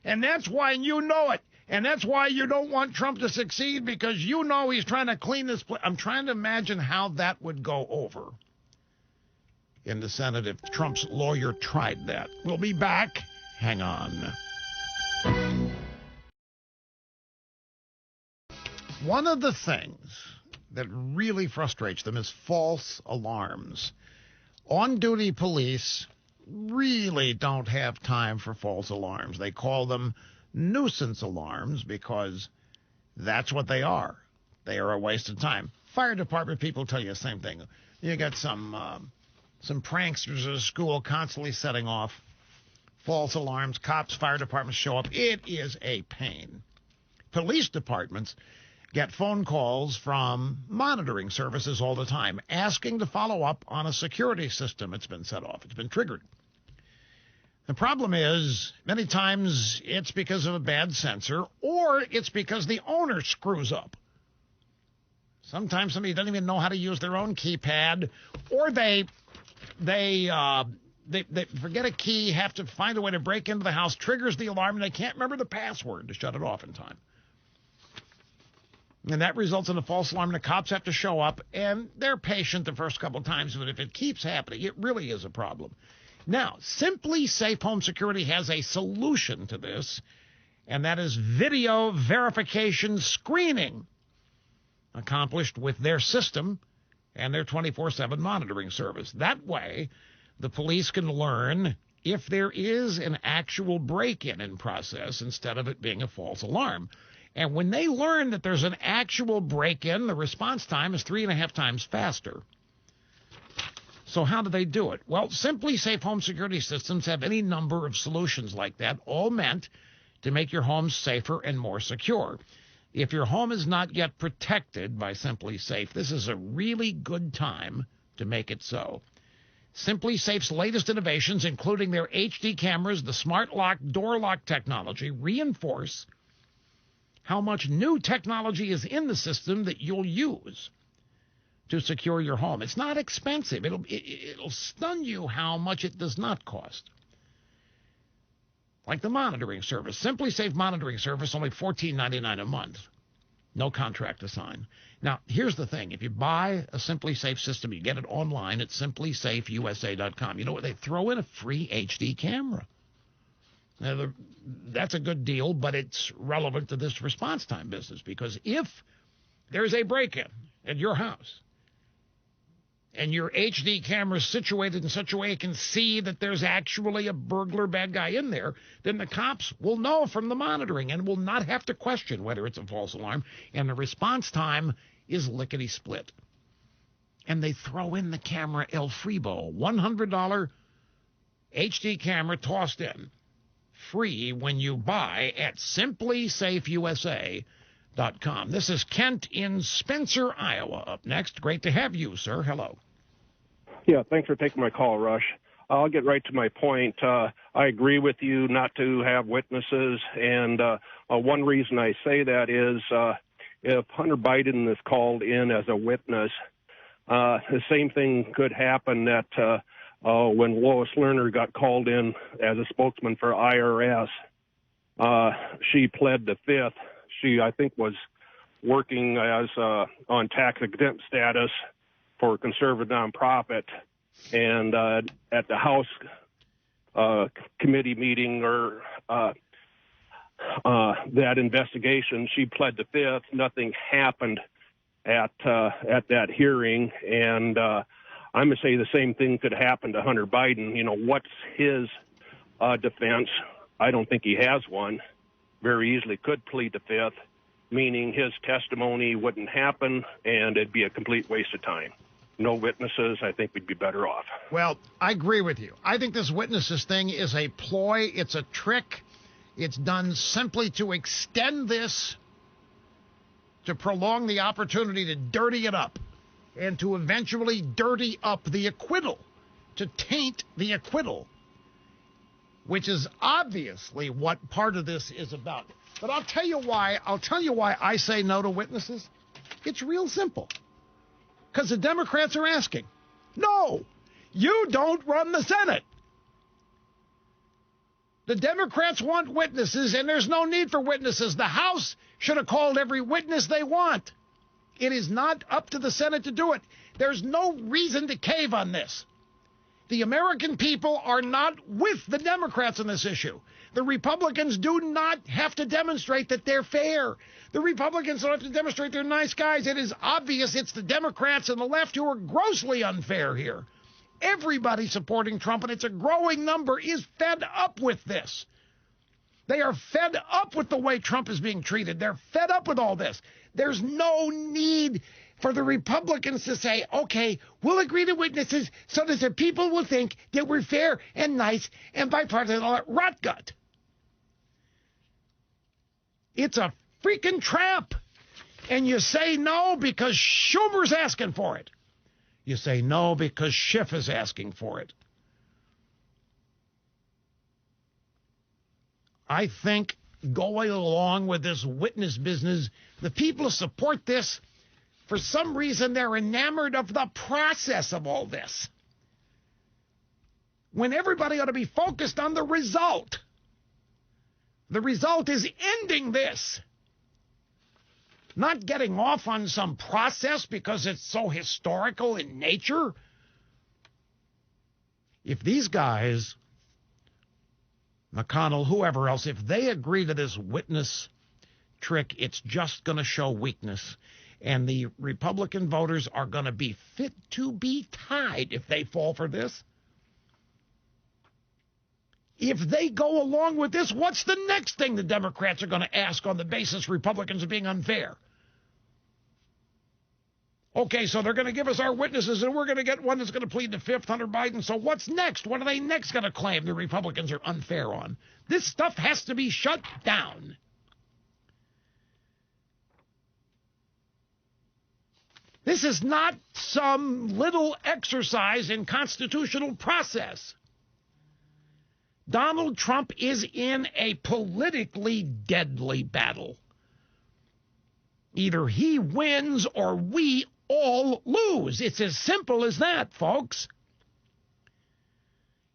And that's why you know it. And that's why you don't want Trump to succeed, because you know he's trying to clean this place. I'm trying to imagine how that would go over in the Senate if Trump's lawyer tried that. We'll be back. Hang on. One of the things that really frustrates them is false alarms. On-duty police really don't have time for false alarms. They call them nuisance alarms because that's what they are. They are a waste of time. Fire department people tell you the same thing. You got some pranksters at a school constantly setting off false alarms. Cops, fire departments show up. It is a pain. Police departments get phone calls from monitoring services all the time asking to follow up on a security system that's been set off. It's been triggered. The problem is many times it's because of a bad sensor, or it's because the owner screws up. Sometimes somebody doesn't even know how to use their own keypad, or they forget a key, have to find a way to break into the house, triggers the alarm, and they can't remember the password to shut it off in time. And that results in a false alarm, and the cops have to show up, and they're patient the first couple of times, but if it keeps happening, it really is a problem. Now, Simply Safe Home Security has a solution to this, and that is video verification screening, accomplished with their system and their 24/7 monitoring service. That way, the police can learn if there is an actual break-in in process instead of it being a false alarm. And when they learn that there's an actual break-in, the response time is 3.5 times faster. So how do they do it? Well, Simply Safe Home Security Systems have any number of solutions like that, all meant to make your home safer and more secure. If your home is not yet protected by Simply Safe, this is a really good time to make it so. Simply Safe's latest innovations, including their HD cameras, the smart lock, door lock technology, reinforce how much new technology is in the system that you'll use to secure your home. It's not expensive. It'll stun you how much it does not cost. Like the monitoring service. Simply Safe monitoring service, only $14.99 a month. No contract to sign. Now, here's the thing. If you buy a Simply Safe system, you get it online at simplysafeusa.com. You know what? They throw in a free HD camera. Now, that's a good deal, but it's relevant to this response time business, because if there's a break-in at your house and your HD camera is situated in such a way it can see that there's actually a burglar bad guy in there, then the cops will know from the monitoring and will not have to question whether it's a false alarm, and the response time is lickety-split. And they throw in the camera El Fribo, $100 HD camera tossed in, free when you buy at simplysafeusa.com. This is Kent in Spencer, Iowa. Up next. Great to have you, sir. Hello. Yeah, thanks for taking my call, Rush. I'll get right to my point. I agree with you not to have witnesses, and one reason I say that is if Hunter Biden is called in as a witness, the same thing could happen that when Lois Lerner got called in as a spokesman for IRS, she pled the fifth. She, I think, was working as on tax-exempt status for a conservative nonprofit. And at the House committee meeting or that investigation, she pled the fifth. Nothing happened at that hearing, and I'm going to say the same thing could happen to Hunter Biden. You know, what's his defense? I don't think he has one. Very easily could plead the fifth, meaning his testimony wouldn't happen, and it'd be a complete waste of time. No witnesses, I think we'd be better off. Well, I agree with you. I think this witnesses thing is a ploy. It's a trick. It's done simply to extend this, to prolong the opportunity to dirty it up, and to eventually dirty up the acquittal, to taint the acquittal, which is obviously what part of this is about. But I'll tell you why I say no to witnesses. It's real simple. Because the Democrats are asking, no, you don't run the Senate. The Democrats want witnesses, and there's no need for witnesses. The House should have called every witness they want. It is not up to the Senate to do it. There's no reason to cave on this. The American people are not with the Democrats on this issue. The Republicans do not have to demonstrate that they're fair. The Republicans don't have to demonstrate they're nice guys. It is obvious it's the Democrats and the left who are grossly unfair here. Everybody supporting Trump, and it's a growing number, is fed up with this. They are fed up with the way Trump is being treated. They're fed up with all this. There's no need for the Republicans to say, okay, we'll agree to witnesses so that the people will think that we're fair and nice and bipartisan and all that rot gut. It's a freaking trap. And you say no because Schumer's asking for it. You say no because Schiff is asking for it. I think going along with this witness business, the people who support this, for some reason, they're enamored of the process of all this, when everybody ought to be focused on the result. The result is ending this, not getting off on some process because it's so historical in nature. If these guys, McConnell, whoever else, if they agree to this witness trick, it's just going to show weakness. And the Republican voters are going to be fit to be tied if they fall for this. If they go along with this, what's the next thing the Democrats are going to ask on the basis Republicans are being unfair? Okay, so they're going to give us our witnesses, and we're going to get one that's going to plead the fifth, Hunter Biden. So what's next? What are they next going to claim the Republicans are unfair on? This stuff has to be shut down. This is not some little exercise in constitutional process. Donald Trump is in a politically deadly battle. Either he wins or we all lose. It's as simple as that, folks.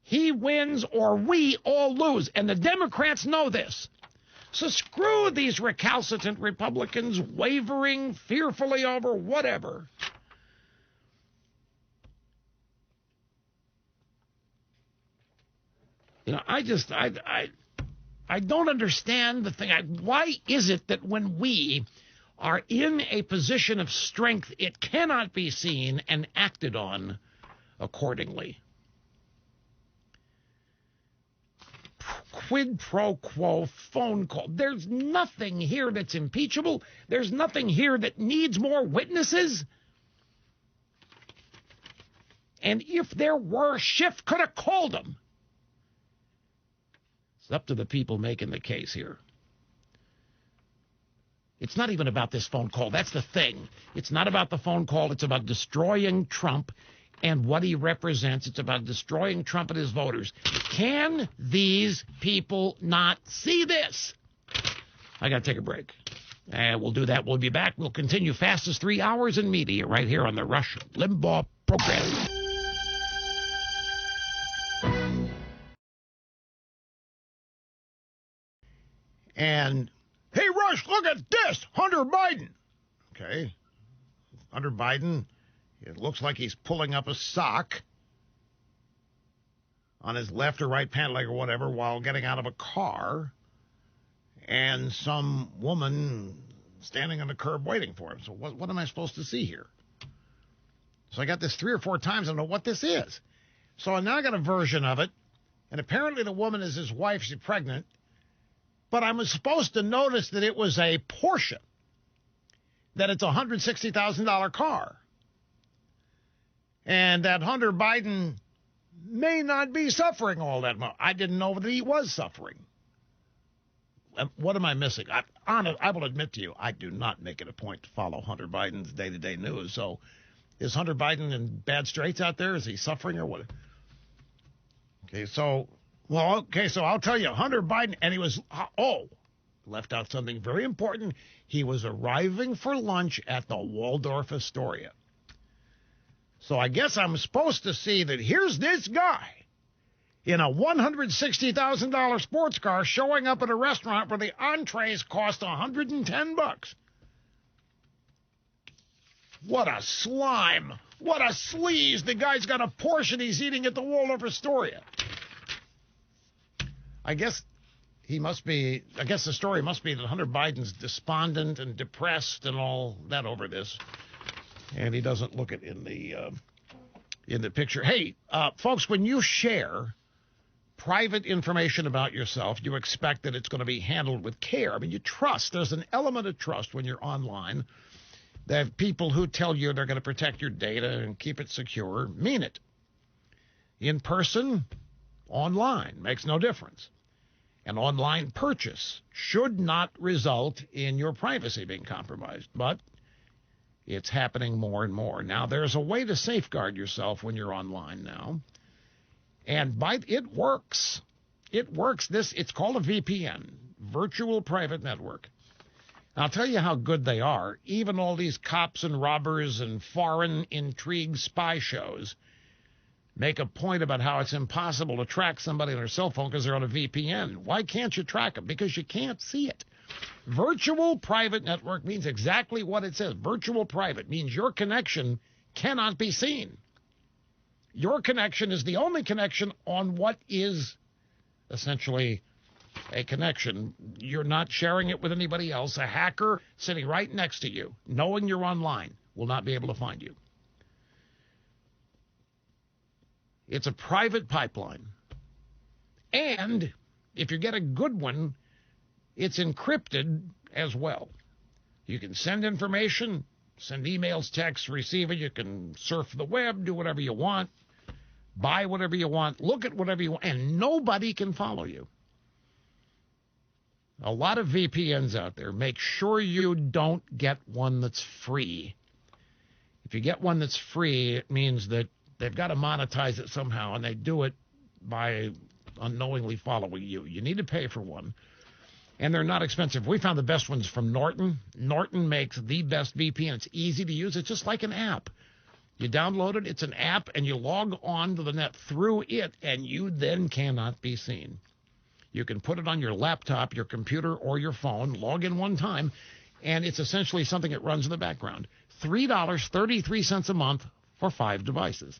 He wins or we all lose. And the Democrats know this. So screw these recalcitrant Republicans wavering fearfully over whatever. You know, I don't understand the thing. Why is it that when we are in a position of strength, it cannot be seen and acted on accordingly? Quid pro quo phone call. There's nothing here that's impeachable. There's nothing here that needs more witnesses. And if there were, Schiff could have called them. It's up to the people making the case here. It's not even about this phone call. That's the thing. It's not about the phone call. It's about destroying Trump and what he represents. It's about destroying Trump and his voters. Can these people not see this? I got to take a break. We'll do that. We'll be back. We'll continue fastest 3 hours in media right here on the Rush Limbaugh program. And, hey, Rush, look at this. Hunter Biden. Okay. Hunter Biden, it looks like he's pulling up a sock on his left or right pant leg or whatever while getting out of a car, and some woman standing on the curb waiting for him. So what am I supposed to see here? So I got this 3 or 4 times. I don't know what this is. So I now got a version of it, and apparently the woman is his wife. She's pregnant. But I was supposed to notice that it was a Porsche, that it's a $160,000 car, and that Hunter Biden may not be suffering all that much. I didn't know that he was suffering. What am I missing? I will admit to you, I do not make it a point to follow Hunter Biden's day-to-day news. So is Hunter Biden in bad straits out there? Is he suffering or what? So I'll tell you, Hunter Biden, and he was, left out something very important. He was arriving for lunch at the Waldorf Astoria. So I guess I'm supposed to see that here's this guy in a $160,000 sports car showing up at a restaurant where the entrees cost $110. What a slime. What a sleaze. The guy's got a Porsche and he's eating at the Waldorf Astoria. I guess the story must be that Hunter Biden's despondent and depressed and all that over this. And he doesn't look it in the picture. Hey, folks, when you share private information about yourself, you expect that it's going to be handled with care. I mean, you trust. There's an element of trust when you're online that people who tell you they're going to protect your data and keep it secure mean it. In person, online, makes no difference. An online purchase should not result in your privacy being compromised, but it's happening more and more. Now, there's a way to safeguard yourself when you're online now, and it works. It works. It's called a VPN, Virtual Private Network. I'll tell you how good they are. Even all these cops and robbers and foreign intrigue spy shows make a point about how it's impossible to track somebody on their cell phone because they're on a VPN. Why can't you track them? Because you can't see it. Virtual Private Network means exactly what it says. Virtual Private means your connection cannot be seen. Your connection is the only connection on what is essentially a connection. You're not sharing it with anybody else. A hacker sitting right next to you, knowing you're online, will not be able to find you. It's a private pipeline. And if you get a good one, it's encrypted as well. You can send information, send emails, texts, receive it. You can surf the web, do whatever you want, buy whatever you want, look at whatever you want, and nobody can follow you. A lot of VPNs out there. Make sure you don't get one that's free. If you get one that's free, it means that they've got to monetize it somehow, and they do it by unknowingly following you. You need to pay for one, and they're not expensive. We found the best ones from Norton. Norton makes the best VPN. It's easy to use. It's just like an app. You download it. It's an app, and you log on to the net through it, and you then cannot be seen. You can put it on your laptop, your computer, or your phone, log in one time, and it's essentially something that runs in the background. $3.33 a month for 5 devices.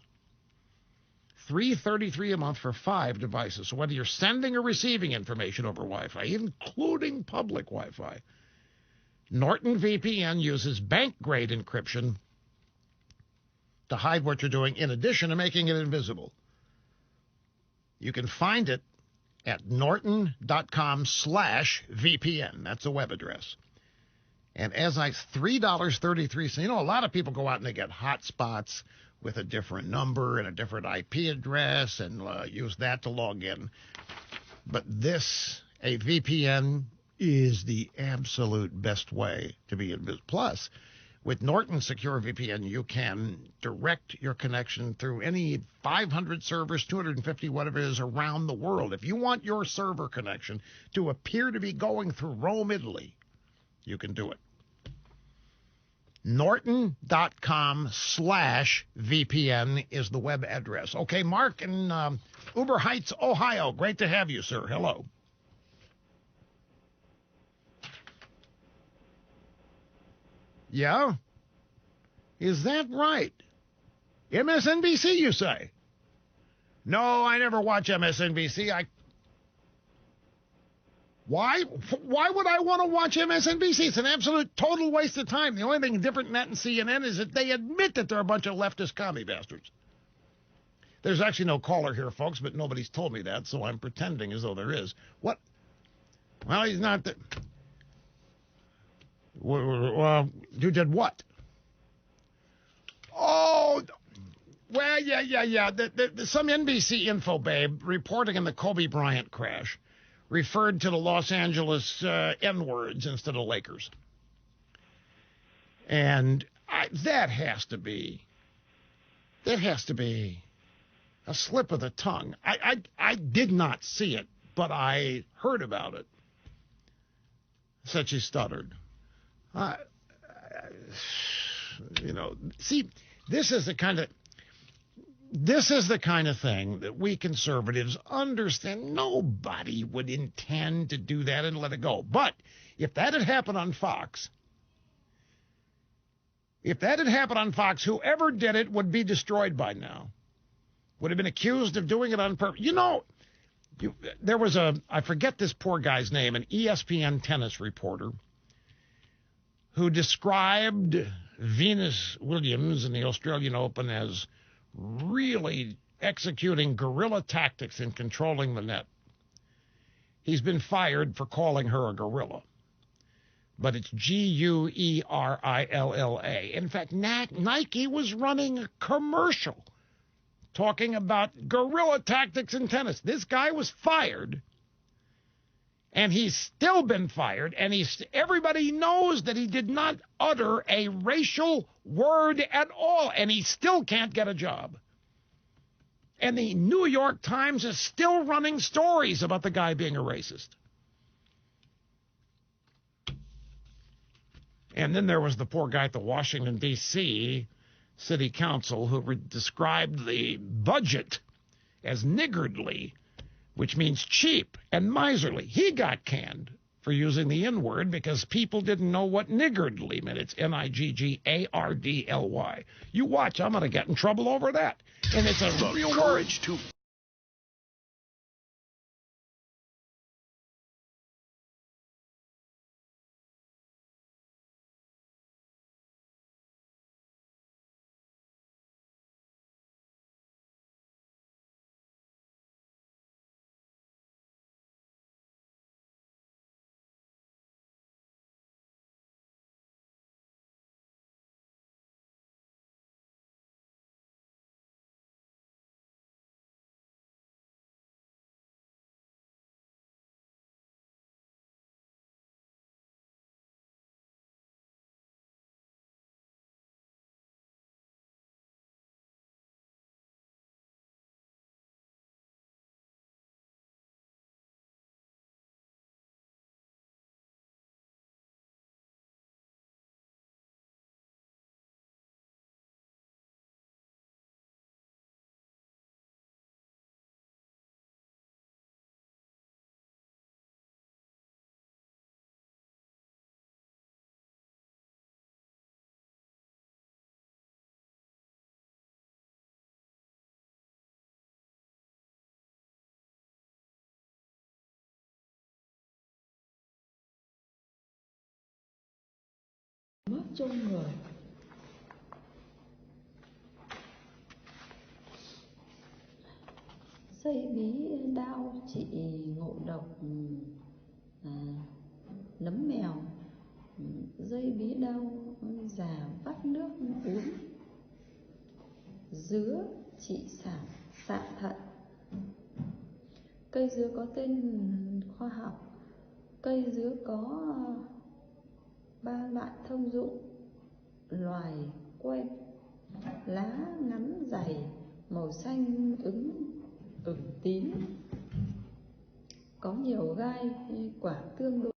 $3.33 a month for 5 devices. So whether you're sending or receiving information over Wi-Fi, including public Wi-Fi, Norton VPN uses bank-grade encryption to hide what you're doing, in addition to making it invisible. You can find it at norton.com/VPN. That's a web address. And as $3.33, a lot of people go out and they get hotspots with a different number and a different IP address and use that to log in. But a VPN, is the absolute best way to be invisible. Plus, with Norton Secure VPN, you can direct your connection through any 500 servers, 250, whatever it is, around the world. If you want your server connection to appear to be going through Rome, Italy, you can do it. Norton.com/VPN is the web address. Okay, Mark in Uber Heights, Ohio. Great to have you, sir. Hello. Yeah? Is that right? MSNBC, you say? No, I never watch MSNBC. Why would I want to watch MSNBC? It's an absolute total waste of time. The only thing different than that and CNN is that they admit that they're a bunch of leftist commie bastards. There's actually no caller here, folks, but nobody's told me that, so I'm pretending as though there is. What? Well, he's not the... Well, you did what? Oh, well, yeah. Some NBC info babe reporting on the Kobe Bryant crash referred to the Los Angeles N-words instead of Lakers. And that has to be a slip of the tongue. I did not see it, but I heard about it. Said she stuttered. See, this is the kind of thing that we conservatives understand. Nobody would intend to do that and let it go. But if that had happened on Fox, whoever did it would be destroyed by now. Would have been accused of doing it on purpose. There was I forget this poor guy's name, an ESPN tennis reporter who described Venus Williams in the Australian Open as really executing guerrilla tactics in controlling the net. He's been fired for calling her a gorilla. But it's Guerilla. In fact, Nike was running a commercial talking about guerrilla tactics in tennis. This guy was fired, and he's still been fired, and everybody knows that he did not utter a racial word at all, and he still can't get a job. And the New York Times is still running stories about the guy being a racist. And then there was the poor guy at the Washington, D.C. City Council who described the budget as niggardly, which means cheap and miserly. He got canned for using the N-word because people didn't know what niggardly meant. It's Niggardly. You watch, I'm going to get in trouble over that. And it's a real word. Mất chung người. Dây bí đao chị ngộ độc nấm mèo. Dây bí đao già vắt nước uống. Dứa chị sạn thận. Cây dứa có tên khoa học. Cây dứa có 3 loại thông dụng: loài quen, lá ngắn dày, màu xanh ửng tím, có nhiều gai, quả tương đối